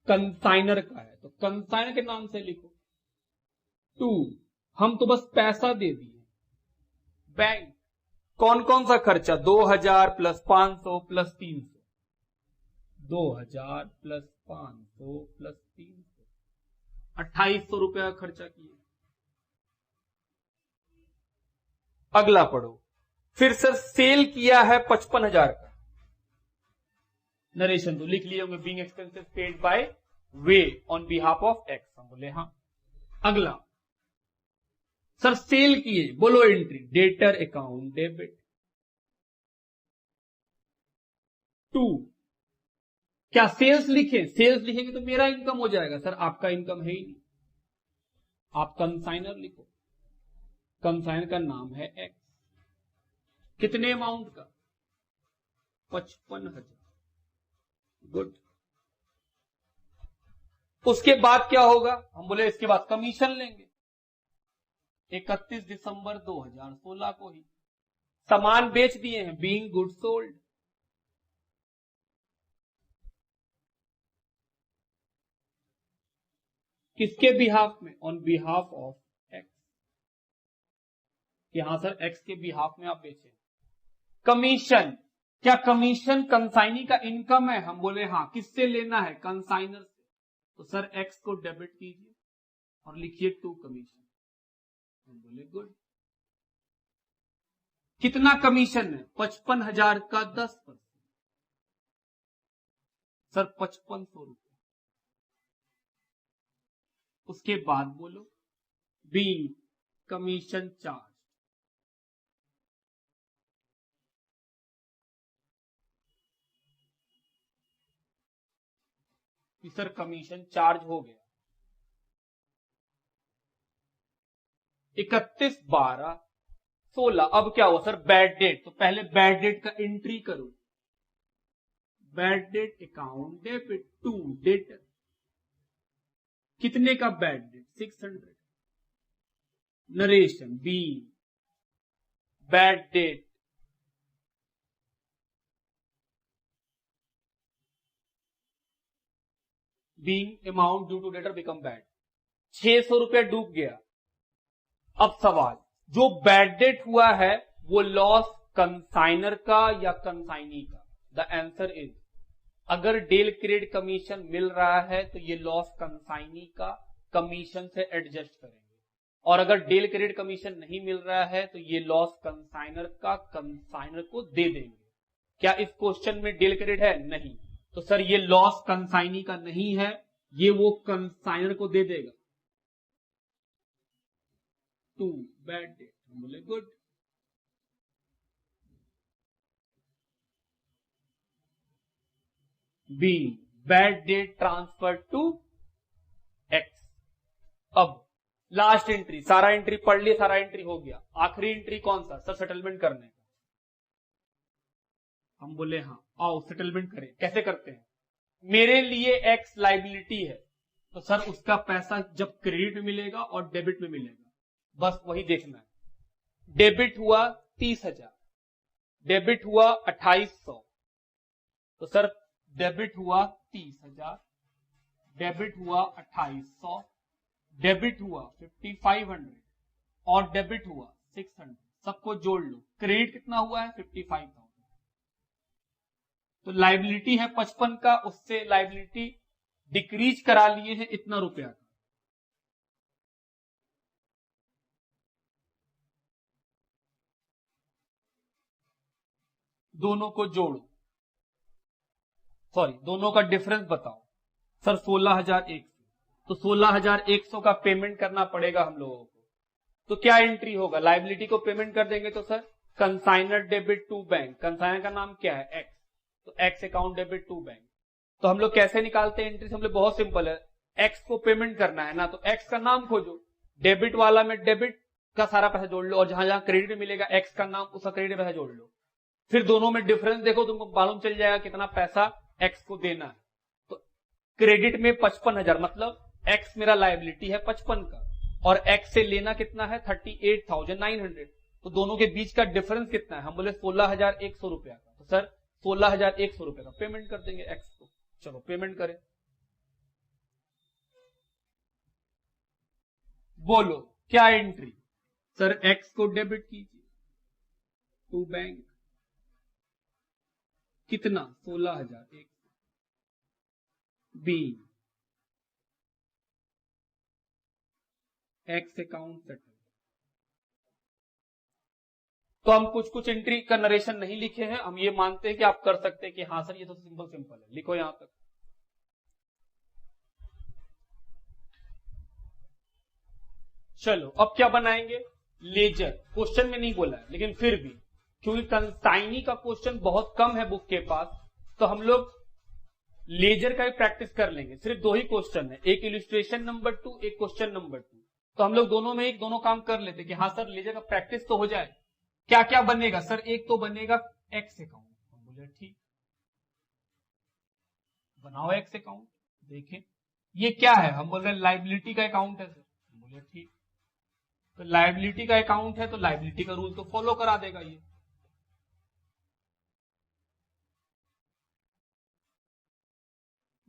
कंसाइनर का है, तो कंसाइनर के नाम से लिखो। टू, हम तो बस पैसा दे दिए। बैंक, कौन कौन सा खर्चा? 2000 प्लस 500 प्लस 300, 2000 प्लस 500 प्लस 300, 2800 रुपया का खर्चा किए। अगला पढ़ो। फिर सर सेल किया है 55,000 का, नरेशन तो लिख लिए होंगे, being expenses paid by way on behalf of X, हम बोले हाँ। अगला सर सेल किए, बोलो entry, debtor account debit. To, क्या सेल्स लिखे? सेल्स लिखेंगे तो मेरा इनकम हो जाएगा। सर आपका इनकम है ही नहीं, आप कंसाइनर लिखो, कंसाइनर का नाम है एक्स। कितने अमाउंट का? 55,000। गुड। उसके बाद क्या होगा? हम बोले इसके बाद कमीशन लेंगे। 31 दिसंबर 2016 को ही सामान बेच दिए हैं, बीइंग गुड सोल्ड। किसके बिहाफ में? On behalf of x. यहां सर एक्स के बिहाफ में आप बेचे। कमीशन, क्या कमीशन कंसाइनी का इनकम है? हम बोले हाँ। किससे लेना है? कंसाइनर से। तो सर एक्स को डेबिट कीजिए और लिखिए टू कमीशन, हम बोले गुड। कितना कमीशन है? 55,000 का 10%, सर 5500 रुपए। उसके बाद बोलो be, commission charge. Sir commission charge हो गया। 31/12/16। अब क्या हुआ सर? बैड डेट, तो पहले बैड डेट का एंट्री करो। Bad debt account debit to debtor. कितने का bad debt? 600। Narration be, bad debt being amount due to debtor become bad. 600 रुपया डूब गया। अब सवाल, जो बैड डेट हुआ है वो लॉस कंसाइनर का या कंसाइनी का? द आंसर इज, अगर डेल क्रेडिट कमीशन मिल रहा है तो ये लॉस कंसाइनी का, कमीशन से एडजस्ट करेंगे। और अगर डेल क्रेडिट कमीशन नहीं मिल रहा है तो ये लॉस कंसाइनर का, कंसाइनर को दे देंगे। क्या इस क्वेश्चन में डेल क्रेडिट है? नहीं। तो सर ये लॉस कंसाइनी का नहीं है, ये वो कंसाइनर को दे देगा। टू बैड डेट, हम बोले good. Be, bad debt transfer to X. अब लास्ट एंट्री, सारा एंट्री पढ़ लिया, सारा एंट्री हो गया। आखिरी एंट्री कौन सा? सर सेटलमेंट करने का। हम बोले हाँ, आओ सेटलमेंट करें। कैसे करते हैं? मेरे लिए एक्स लाइबिलिटी है, तो सर उसका पैसा जब क्रेडिट में मिलेगा और डेबिट में मिलेगा, बस वही देखना है। डेबिट हुआ 30,000, डेबिट हुआ 2800, तो सर डेबिट हुआ 30,000, डेबिट हुआ 2800, डेबिट हुआ 5500 और डेबिट हुआ 600। सबको जोड़ लो, क्रेडिट कितना हुआ है? 55,000। तो लाइबिलिटी है 55 का, उससे लाइबिलिटी डिक्रीज करा लिए है इतना रुपया का। दोनों को जोड़ो, सॉरी दोनों का डिफरेंस बताओ। सर 16,100, तो 16,100 का पेमेंट करना पड़ेगा हम लोगों को। तो क्या एंट्री होगा? लाइबिलिटी को पेमेंट कर देंगे तो sir consignor debit to bank, consignor का नाम क्या है? एक्स, तो X account debit to bank. तो हम लोग कैसे निकालते हैं एंट्री? हम लोग बहुत सिंपल है, एक्स को पेमेंट करना है ना, तो एक्स का नाम खोजो, डेबिट वाला में डेबिट, का सारा पैसा जोड़ लो और जहां जहां क्रेडिट मिलेगा एक्स का नाम उसका क्रेडिट पैसा जोड़ लो, फिर दोनों में डिफरेंस देखो, तुमको मालूम चल जाएगा कितना पैसा एक्स को देना है। तो क्रेडिट में 55,000 मतलब एक्स मेरा लायबिलिटी है 55 का और एक्स से लेना कितना है 38,900, तो दोनों के बीच का डिफरेंस कितना है? हम बोले 16,100 रुपया का। तो सर 16,100 रुपए का पेमेंट कर देंगे एक्स को। चलो पेमेंट करें। बोलो क्या एंट्री? सर एक्स को डेबिट कीजिए टू बैंक, कितना 16,100। Be X account settle. तो हम कुछ कुछ एंट्री का नरेशन नहीं लिखे हैं, हम ये मानते हैं कि आप कर सकते हैं कि हाँ सर ये तो सिंपल सिंपल है, लिखो यहां तक। चलो अब क्या बनाएंगे? लेजर। क्वेश्चन में नहीं बोला है लेकिन फिर भी क्योंकि कंसाइनी का क्वेश्चन बहुत कम है बुक के पास, तो हम लोग लेजर का ही प्रैक्टिस कर लेंगे। सिर्फ 2 ही क्वेश्चन है, एक इलिस्ट्रेशन नंबर 2, एक क्वेश्चन नंबर 2। तो हम लोग दोनों में एक दोनों काम कर लेते कि हाँ सर लेजर का प्रैक्टिस तो हो जाए। क्या क्या बनेगा? सर एक तो बनेगा एक्स अकाउंट। हम बोले ठीक, बनाओ एक्स अकाउंट। देखें ये क्या है? हम बोल रहे हैं लाइबिलिटी का अकाउंट है सर। हम बोले ठीक, तो लाइबिलिटी का अकाउंट है तो लाइबिलिटी का रूल तो फॉलो करा देगा ये।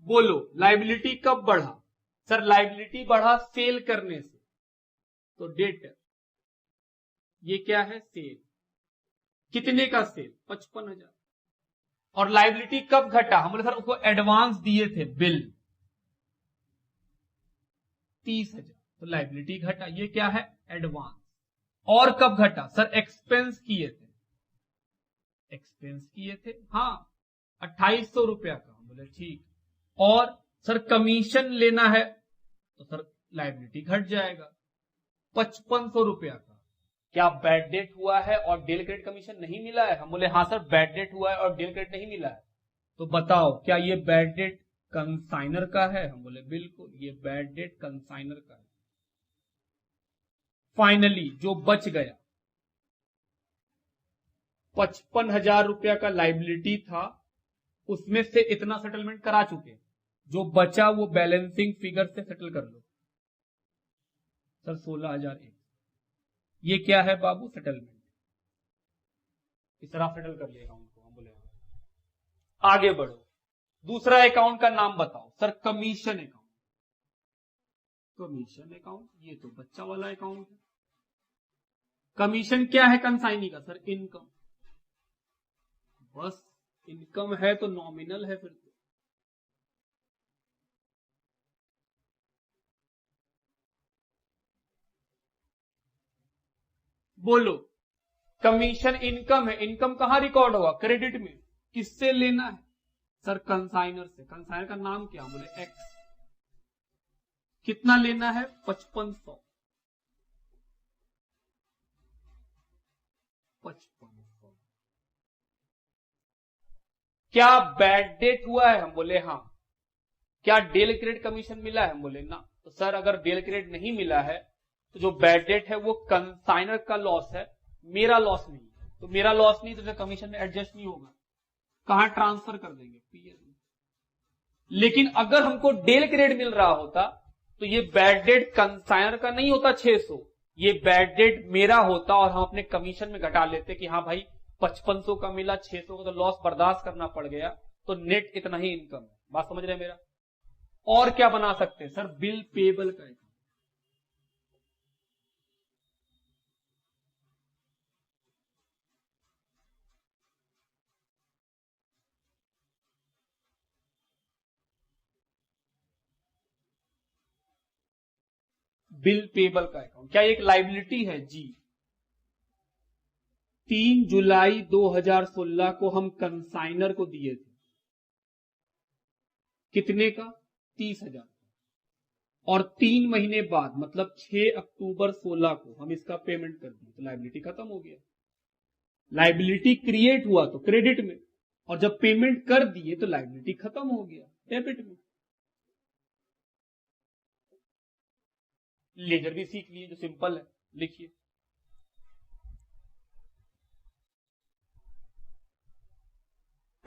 बोलो लाइबिलिटी कब बढ़ा? सर लाइबिलिटी बढ़ा सेल करने से, तो डेटर ये क्या है? सेल। कितने का सेल? 55,000। और लाइबिलिटी कब घटा? हम बोले सर उसको एडवांस दिए थे बिल 30,000, तो लाइबिलिटी घटा। ये क्या है? एडवांस। और कब घटा? सर एक्सपेंस किए थे, एक्सपेंस किए थे हाँ 2,800 रुपया का। हम बोले ठीक। और सर कमीशन लेना है तो सर लाइबिलिटी घट जाएगा 5,500 रुपया का। क्या बैड डेट हुआ है और डेल क्रेडिट कमीशन नहीं मिला है? हम बोले हाँ सर बैड डेट हुआ है और डेल क्रेडिट नहीं मिला है। तो बताओ क्या ये बैड डेट कंसाइनर का है? हम बोले बिल्कुल ये बैड डेट कंसाइनर का है। फाइनली जो बच गया 55,000 रुपया का लाइबिलिटी था, उसमें से इतना सेटलमेंट करा चुके, जो बचा वो बैलेंसिंग फिगर से सेटल कर लो। सर 16,001। ये क्या है बाबू? सेटलमेंट। इस तरह सेटल कर लिया अकाउंट को। हम बोले आगे बढ़ो, दूसरा अकाउंट का नाम बताओ। Sir commission account. Commission account ये तो बच्चा वाला अकाउंट है। कमीशन क्या है कंसाइनी का? Sir income. बस इनकम है तो नॉमिनल है फिर तो। बोलो कमीशन इनकम है, इनकम कहां रिकॉर्ड होगा? क्रेडिट में। किससे लेना है? सर कंसाइनर से। कंसाइनर का नाम क्या? बोले एक्स। कितना लेना है? 5,500। 5,500। क्या बैड डेट हुआ है? हम बोले हाँ। क्या डेल क्रेडिट कमीशन मिला है? हम बोले ना। तो सर अगर डेल क्रेडिट नहीं मिला है तो जो बैड डेट है वो कंसाइनर का लॉस है, मेरा लॉस नहीं है। तो मेरा लॉस नहीं तो कमीशन में एडजस्ट नहीं होगा। कहां ट्रांसफर कर देंगे? पीएल में। लेकिन अगर हमको डेल क्रेडिट मिल रहा होता तो ये बैड डेट कंसाइनर का नहीं होता 600, ये बैड डेट मेरा होता और हम अपने कमीशन में घटा लेते कि हाँ भाई 5,500 का मिला, 600 का तो लॉस बर्दाश्त करना पड़ गया, तो नेट इतना ही इनकम है। बात समझ रहे हैं मेरा? और क्या बना सकते हैं? सर बिल पेबल का। बिल पेबल का अकाउंट क्या एक लाइबिलिटी है? जी। 3 जुलाई 2016 को हम कंसाइनर को दिए थे, कितने का? 30,000। और 3 महीने बाद मतलब 6 अक्टूबर 16 को हम इसका पेमेंट कर दिए, तो लाइबिलिटी खत्म हो गया। लाइबिलिटी क्रिएट हुआ तो क्रेडिट में, और जब पेमेंट कर दिए तो लाइबिलिटी खत्म हो गया डेबिट में। लेजर भी सीख लिए जो सिंपल है, लिखिए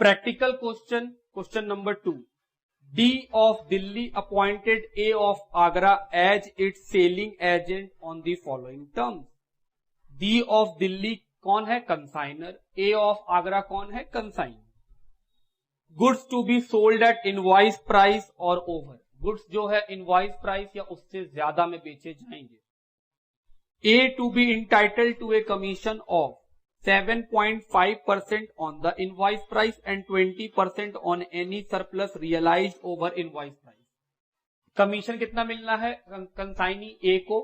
practical question number 2. D of Delhi appointed A of Agra as its selling agent on the following terms. D of Delhi कौन है? कंसाइनर. A of Agra कौन है? Consignor. Goods to be sold at invoice price or over. Goods जो है इनवॉइस प्राइस या उससे ज्यादा में बेचे जाएंगे. A to be entitled to a commission of 7.5% on the invoice price and 20% on any surplus realized over invoice price. Commission कितना मिलना है कंसाइनी ए को?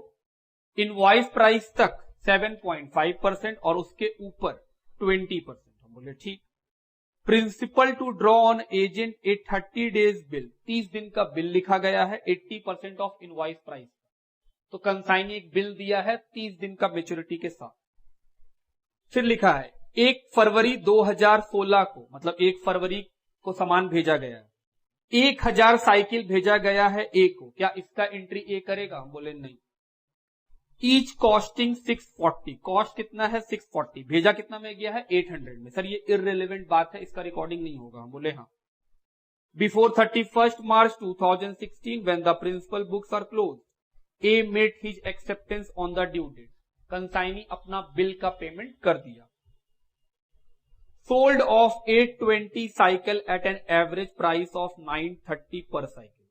इनवॉइस प्राइस तक 7.5% और उसके ऊपर 20%. हम बोले ठीक. Principal to draw on agent a 30 days bill. 30 दिन का बिल लिखा गया है 80% ऑफ इनवॉइस प्राइस. तो कंसाइनी एक बिल दिया है 30 दिन का मेच्योरिटी के साथ. फिर लिखा है 1 फरवरी 2016 को, मतलब 1 फरवरी को सामान भेजा गया है. 1000 साइकिल भेजा गया है ए को. क्या इसका एंट्री ए करेगा? हम बोले नहीं. Each costing 640. कॉस्ट कितना है? 640. भेजा कितना में गया है? 800 में. सर ये इररिलेवेंट बात है, इसका रिकॉर्डिंग नहीं होगा. हम बोले हाँ. Before 31 March 2016 when the principal books are close, a made his acceptance on the due date. Consignee अपना बिल का पेमेंट कर दिया. Sold off 820 cycle at an average price of 930 per cycle.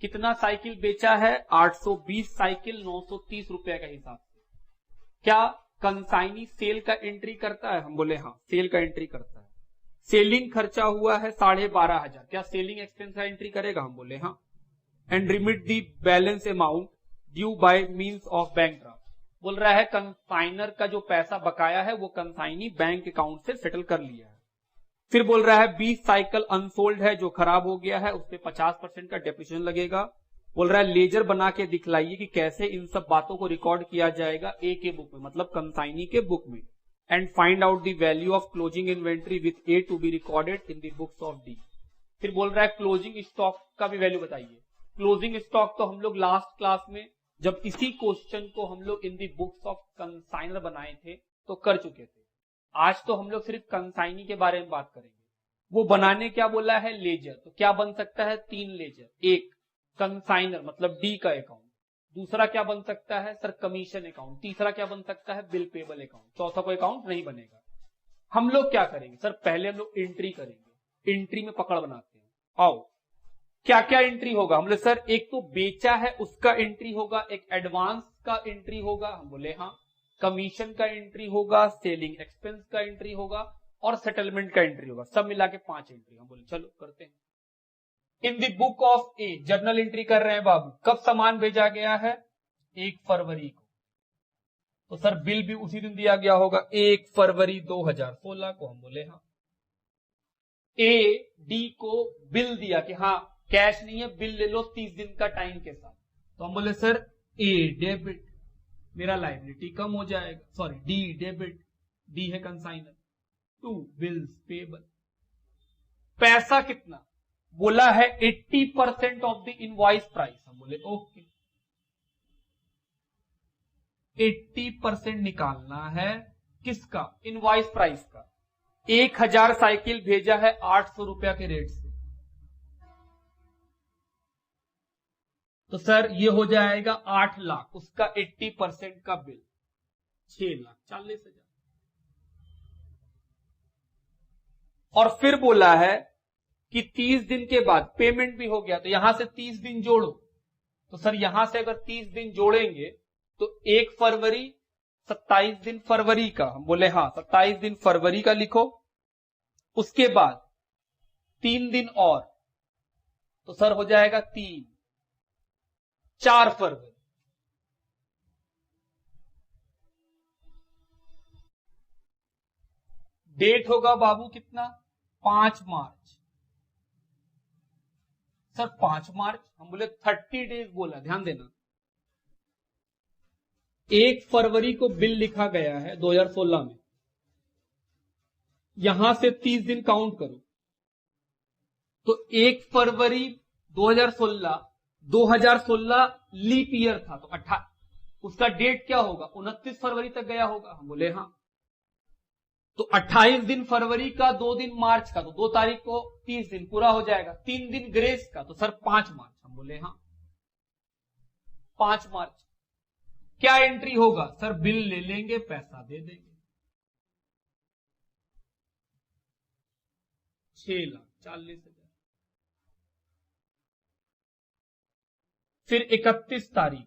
कितना साइकिल बेचा है? 820 साइकिल 930 रुपए का हिसाब से. क्या कंसाइनी सेल का एंट्री करता है? हम बोले हाँ, सेल का एंट्री करता है. सेलिंग खर्चा हुआ है 12,500. क्या सेलिंग एक्सपेंस का एंट्री करेगा? हम बोले हाँ. And remit the balance amount due by means of bank draft. बोल रहा है कंसाइनर का जो पैसा बकाया है वो कंसाइनी बैंक अकाउंट से सेटल कर लिया है. फिर बोल रहा है 20 साइकिल अनसोल्ड है जो खराब हो गया है, उस पर 50% का डेप्रिसिएशन लगेगा. बोल रहा है लेजर बना के दिखलाइए कि कैसे इन सब बातों को रिकॉर्ड किया जाएगा ए के बुक में, मतलब कंसाइनी के बुक में. And find out the value of closing inventory with a to be recorded in the books of D. फिर बोल रहा है क्लोजिंग स्टॉक का भी वैल्यू बताइए. क्लोजिंग स्टॉक तो हम लोग लास्ट क्लास में जब इसी क्वेश्चन को हम लोग इन दी बुक्स ऑफ कंसाइनर बनाए थे तो कर चुके थे. आज तो हम लोग सिर्फ कंसाइनी के बारे में बात करेंगे. वो बनाने क्या बोला है? लेजर. तो क्या बन सकता है? 3 लेजर. एक कंसाइनर मतलब डी का अकाउंट. दूसरा क्या बन सकता है? Sir commission account. तीसरा क्या बन सकता है? Bill payable account. चौथा कोई अकाउंट नहीं बनेगा. हम लोग क्या करेंगे? सर पहले हम लोग एंट्री करेंगे. एंट्री में पकड़ बनाते हैं. आओ क्या क्या एंट्री होगा? हम बोले सर एक तो बेचा है उसका एंट्री होगा, एक एडवांस का एंट्री होगा. हम बोले हाँ. कमीशन का एंट्री होगा, सेलिंग एक्सपेंस का एंट्री होगा और सेटलमेंट का एंट्री होगा. सब मिला के 5 एंट्री. हम बोले चलो करते हैं. In the book of A journal entry कर रहे हैं बाबू. कब सामान भेजा गया है? 1 फरवरी को. तो सर बिल भी उसी दिन दिया गया होगा 1 फरवरी 2016 को. हम बोले हाँ. ए डी को बिल दिया कि हाँ कैश नहीं है, बिल ले लो 30 दिन का टाइम के साथ. तो हम बोले सर ए डेबिट, मेरा लायबिलिटी कम हो जाएगा. सॉरी डी डेबिट, डी है कंसाइनर. 2 bills payable. पैसा कितना? बोला है 80% ऑफ द इनवॉइस प्राइस. हम बोले ओके. 80% निकालना है किसका? इनवॉइस प्राइस का. 1000 साइकिल भेजा है 800 रुपया के रेट से. तो सर ये हो जाएगा 8 लाख. उसका 80% का बिल 6,40,000. और फिर बोला है कि 30 दिन के बाद पेमेंट भी हो गया. तो यहां से 30 दिन जोड़ो. तो सर यहां से अगर 30 दिन जोड़ेंगे तो 1 फरवरी 27 दिन फरवरी का. हम बोले हाँ 27 दिन फरवरी का लिखो. उसके बाद 3 दिन और. तो सर हो जाएगा 4 फरवरी. डेट होगा बाबू कितना? 5 मार्च. सर 5 मार्च. हम बोले 30 डेज बोला, ध्यान देना. 1 फरवरी को बिल लिखा गया है 2016 में. यहां से 30 दिन काउंट करो. तो 1 फरवरी 2016 लीप ईयर था तो उसका डेट क्या होगा? 29 फरवरी तक गया होगा. हम बोले हाँ. तो 28 दिन फरवरी का, 2 दिन मार्च का, तो 2 तारीख को 30 दिन पूरा हो जाएगा। 3 दिन ग्रेस का, तो सर 5 मार्च। हम बोले हाँ 5 मार्च। क्या एंट्री होगा सर? बिल ले लेंगे, पैसा दे देंगे। 6,40,000। फिर 31 तारीख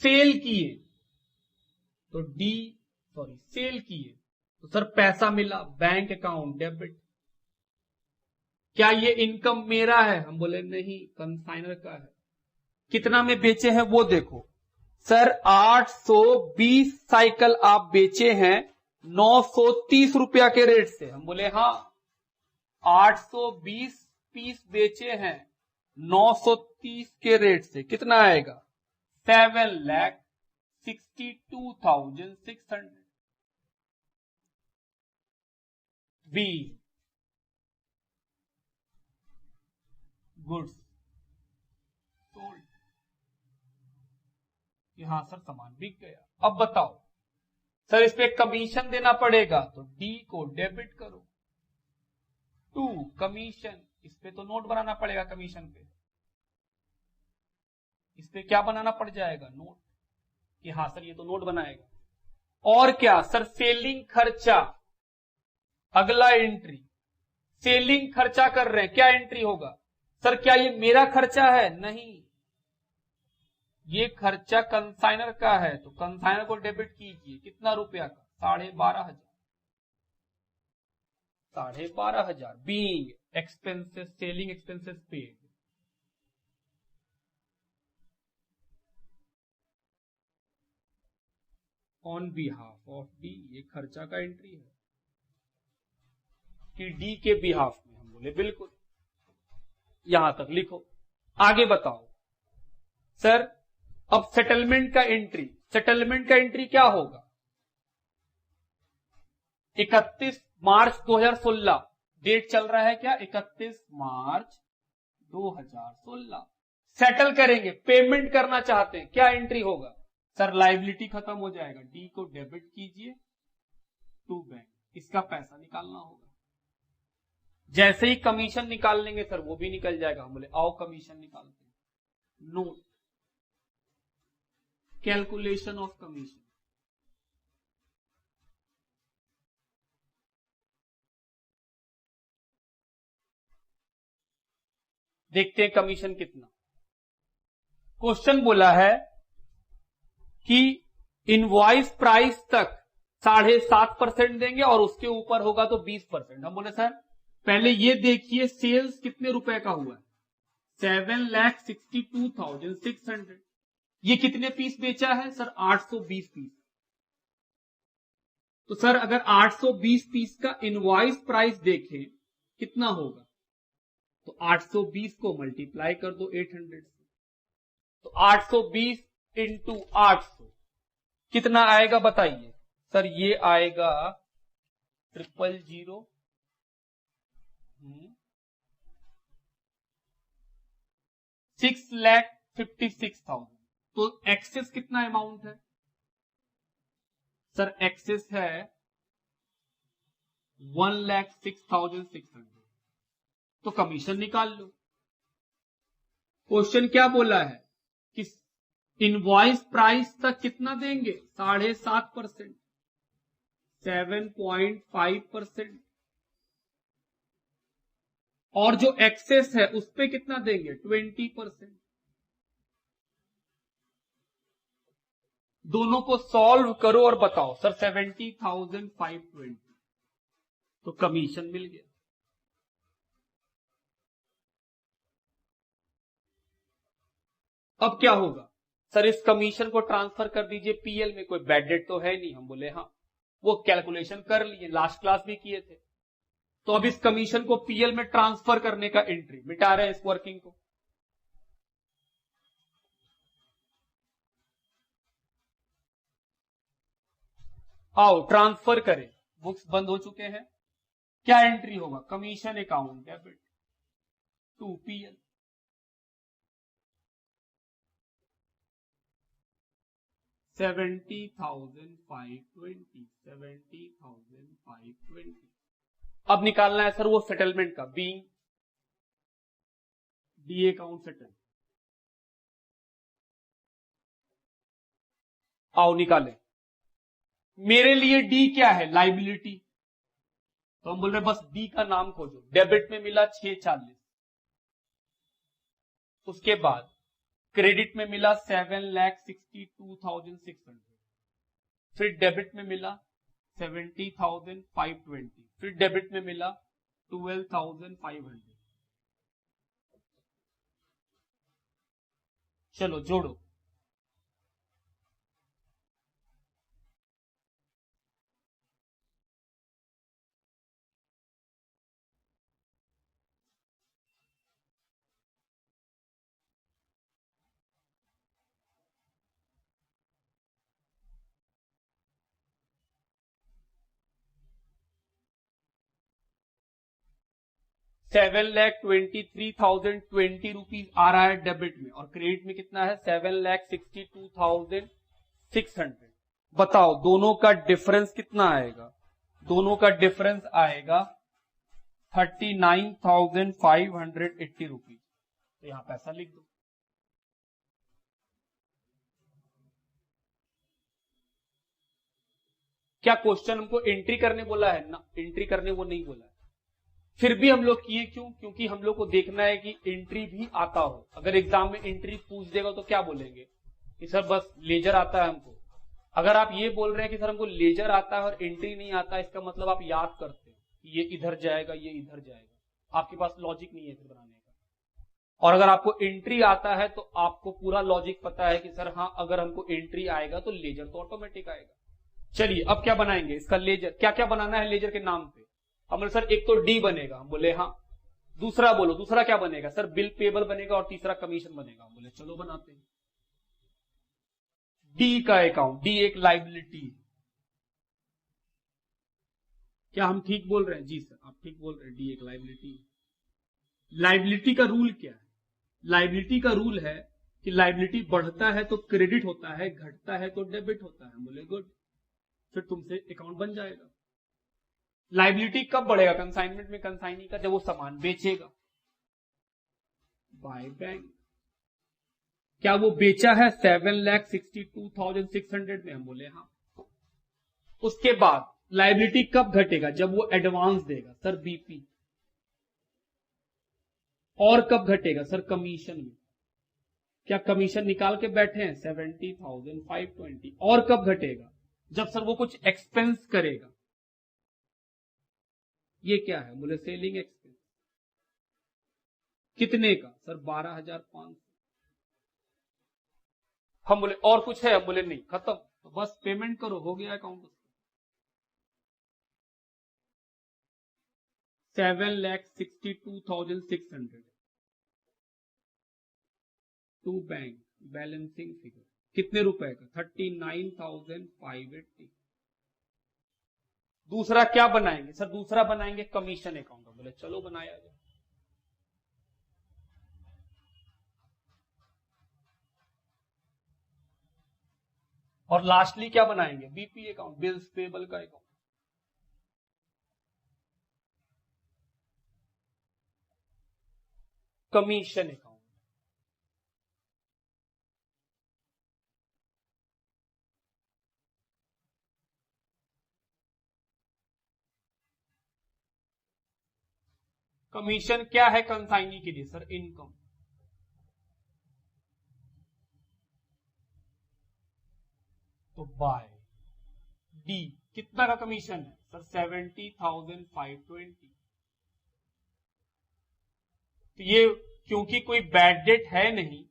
सेल किए, तो सेल किए, तो सर पैसा मिला, बैंक अकाउंट डेबिट। क्या ये इनकम मेरा है? हम बोले नहीं, कंसाइनर का है। कितना में बेचे हैं वो देखो सर, 820 साइकिल आप बेचे हैं 930 रुपया के रेट से। हम बोले हाँ 820 पीस बेचे हैं 930 के रेट से। कितना आएगा? 7,62,600। Be goods sold. यहां सर सामान बिक गया। अब बताओ सर इस पे कमीशन देना पड़ेगा, तो डी को डेबिट करो। 2 कमीशन, इस पे तो नोट बनाना पड़ेगा कमीशन पे। इस पे क्या बनाना पड़ जाएगा? नोट, कि हाँ सर ये तो नोट बनाएगा। और क्या सर? सेलिंग खर्चा। अगला एंट्री, सेलिंग खर्चा कर रहे हैं, क्या एंट्री होगा सर? क्या ये मेरा खर्चा है? नहीं, ये खर्चा कंसाइनर का है, तो कंसाइनर को डेबिट कीजिए। कितना रुपया का? 12,500। 12,500 being expenses, selling expenses paid. On behalf of D, ये खर्चा का एंट्री है कि डी के बिहाफ में? हम बोले बिल्कुल। यहां तक लिखो, आगे बताओ सर। अब सेटलमेंट का एंट्री, सेटलमेंट का एंट्री क्या होगा? 31 मार्च 2016 डेट चल रहा है क्या? 31 मार्च 2016 सेटल करेंगे, पेमेंट करना चाहते हैं, क्या एंट्री होगा सर? लायबिलिटी खत्म हो जाएगा, डी को डेबिट कीजिए टू बैंक, इसका पैसा निकालना होगा। जैसे ही कमीशन निकाल लेंगे सर वो भी निकल जाएगा। हम बोले आओ कमीशन निकालते हैं। Note, calculation of commission. देखते हैं कमीशन कितना। क्वेश्चन बोला है कि इनवॉइस प्राइस तक 7.5% देंगे और उसके ऊपर होगा तो 20%। हम बोले सर पहले ये देखिए सेल्स कितने रुपए का हुआ है? 7,62,600। ये कितने पीस बेचा है सर? 820 पीस। तो सर अगर 820 पीस का इनवॉइस प्राइस देखें कितना होगा, तो 820 को मल्टीप्लाई कर दो 800 से, तो 820 इंटू 800 कितना आएगा बताइए सर? ये आएगा 000 6,56,000। तो एक्सेस कितना अमाउंट है सर? एक्सेस है 1,06,600। तो कमीशन निकाल लो। क्वेश्चन क्या बोला है कि इनवॉइस प्राइस तक कितना देंगे? 7.5%, 7.5%। और जो एक्सेस है उस पे कितना देंगे? 20%। दोनों को सॉल्व करो और बताओ सर 70,520। तो कमीशन मिल गया। अब क्या होगा सर? इस कमीशन को ट्रांसफर कर दीजिए पीएल में। कोई बैड डेट तो है नहीं। हम बोले हाँ, वो कैलकुलेशन कर लिए, लास्ट क्लास भी किए थे। तो अब इस कमीशन को पीएल में ट्रांसफर करने का एंट्री, मिटा रहे हैं इस वर्किंग को। आओ ट्रांसफर करें। बुक्स बंद हो चुके हैं। क्या एंट्री होगा? Commission account debit to PL. 70,520 अब निकालना है सर वो सेटलमेंट का, बीइंग डी अकाउंट सेटल। आओ निकालें। मेरे लिए डी क्या है? लाइबिलिटी। तो हम बोल रहे हैं बस डी का नाम खोजो। डेबिट में मिला 640, उसके बाद क्रेडिट में मिला 7,62,600, फिर डेबिट में मिला 70,520, फिर डेबिट में मिला 12,500। चलो जोड़ो। ₹7,23,020 आ रहा है डेबिट में, और क्रेडिट में कितना है? 7,62,600। बताओ दोनों का डिफरेंस कितना आएगा? दोनों का डिफरेंस आएगा 39,580 रुपीज। तो यहां पैसा लिख दो। क्या क्वेश्चन हमको एंट्री करने बोला है? ना, एंट्री करने वो नहीं बोला है। फिर भी हम लोग किए क्यों? क्योंकि हम लोग को देखना है कि एंट्री भी आता हो। अगर एग्जाम में एंट्री पूछ देगा तो क्या बोलेंगे कि सर बस लेजर आता है हमको। अगर आप ये बोल रहे हैं कि सर हमको लेजर आता है और एंट्री नहीं आता, इसका मतलब आप याद करते हैं कि ये इधर जाएगा, ये इधर जाएगा। आपके पास लॉजिक नहीं है फिर बनाने का। और अगर आपको एंट्री आता है तो आपको पूरा लॉजिक पता है कि सर हाँ, अगर हमको एंट्री आएगा तो लेजर तो ऑटोमेटिक आएगा। चलिए अब क्या बनाएंगे इसका लेजर। क्या क्या बनाना है लेजर के नाम पे? हम बोले सर एक तो डी बनेगा। हम बोले हाँ। दूसरा बोलो, दूसरा क्या बनेगा? सर बिल पेबल बनेगा और तीसरा कमीशन बनेगा। हम बोले चलो बनाते हैं। डी का अकाउंट, डी एक लाइबिलिटी है। क्या हम ठीक बोल रहे हैं? जी सर आप ठीक बोल रहे हैं, डी एक लाइबिलिटी है। लाइबिलिटी का रूल क्या है? लाइबिलिटी का रूल है कि लाइबिलिटी बढ़ता है तो क्रेडिट होता है, घटता है तो डेबिट होता है। बोले गुड, फिर तुमसे अकाउंट बन जाएगा। लाइबिलिटी कब बढ़ेगा कंसाइनमेंट में कंसाइनी का? जब वो सामान बेचेगा। By bank. क्या वो बेचा है 7,62,600 में? हम बोले हाँ। उसके बाद लाइबिलिटी कब घटेगा? जब वो एडवांस देगा। Sir BP. और कब घटेगा? सर कमीशन में। क्या कमीशन निकाल के बैठे हैं? 70,520। और कब घटेगा? जब सर वो कुछ एक्सपेंस करेगा। ये क्या है? बोले सेलिंग एक्सपेंस। कितने का? सर 12,500। हम बोले और कुछ है? हम बोले नहीं, खत्म। तो बस पेमेंट करो, हो गया account. 7,62,600 to bank balancing figure. कितने रुपए का? 39,580। दूसरा क्या बनाएंगे? सर दूसरा बनाएंगे कमीशन अकाउंट। बोले चलो बनाया जाए। और लास्टली क्या बनाएंगे? बीपी अकाउंट, बिल्स पेबल का अकाउंट। Commission account. कमीशन क्या है कंसाइनी के लिए? Sir income. तो बाय डी कितना का कमीशन है? सर 70,520। तो ये क्योंकि कोई बैड डेट है नहीं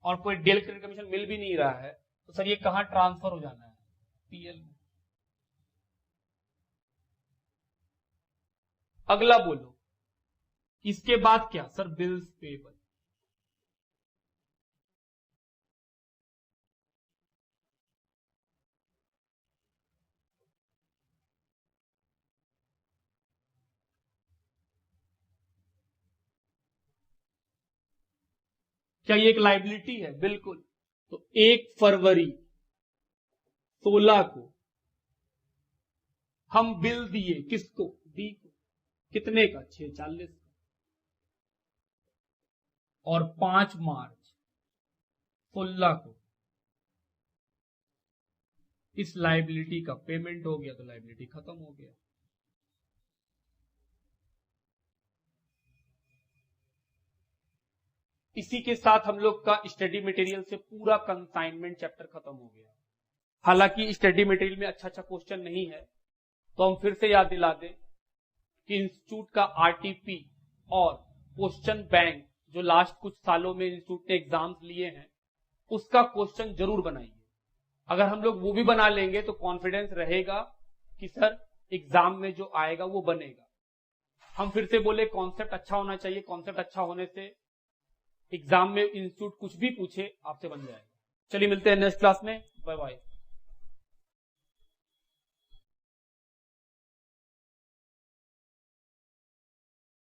और कोई डेल क्रेडिट कमीशन मिल भी नहीं रहा है, तो सर ये कहां ट्रांसफर हो जाना है? पीएल में। अगला बोलो, इसके बाद क्या? Sir bills payable. क्या ये एक लाइबिलिटी है? बिल्कुल। तो 1 फरवरी 16 को हम बिल दिए, किसको? डी को। कितने का? 640 का। और 5 मार्च 16 को इस लायबिलिटी का पेमेंट हो गया, तो लायबिलिटी खत्म हो गया। इसी के साथ हम लोग का स्टडी मटेरियल से पूरा कंसाइनमेंट चैप्टर खत्म हो गया। हालांकि स्टडी मटेरियल में अच्छा क्वेश्चन नहीं है, तो हम फिर से याद दिला दें कि इंस्टीट्यूट का आरटीपी और क्वेश्चन बैंक जो लास्ट कुछ सालों में इंस्टीट्यूट ने एग्जाम्स लिए हैं, उसका क्वेश्चन जरूर बनाइए। अगर हम लोग वो भी बना लेंगे तो कॉन्फिडेंस रहेगा कि सर एग्जाम में जो आएगा वो बनेगा। हम फिर से बोले कॉन्सेप्ट अच्छा होना चाहिए, कॉन्सेप्ट अच्छा होने से एग्जाम में इंस्टीट्यूट कुछ भी पूछे आपसे बन जाएगा। चलिए मिलते हैं नेक्स्ट क्लास में, बाय बाय।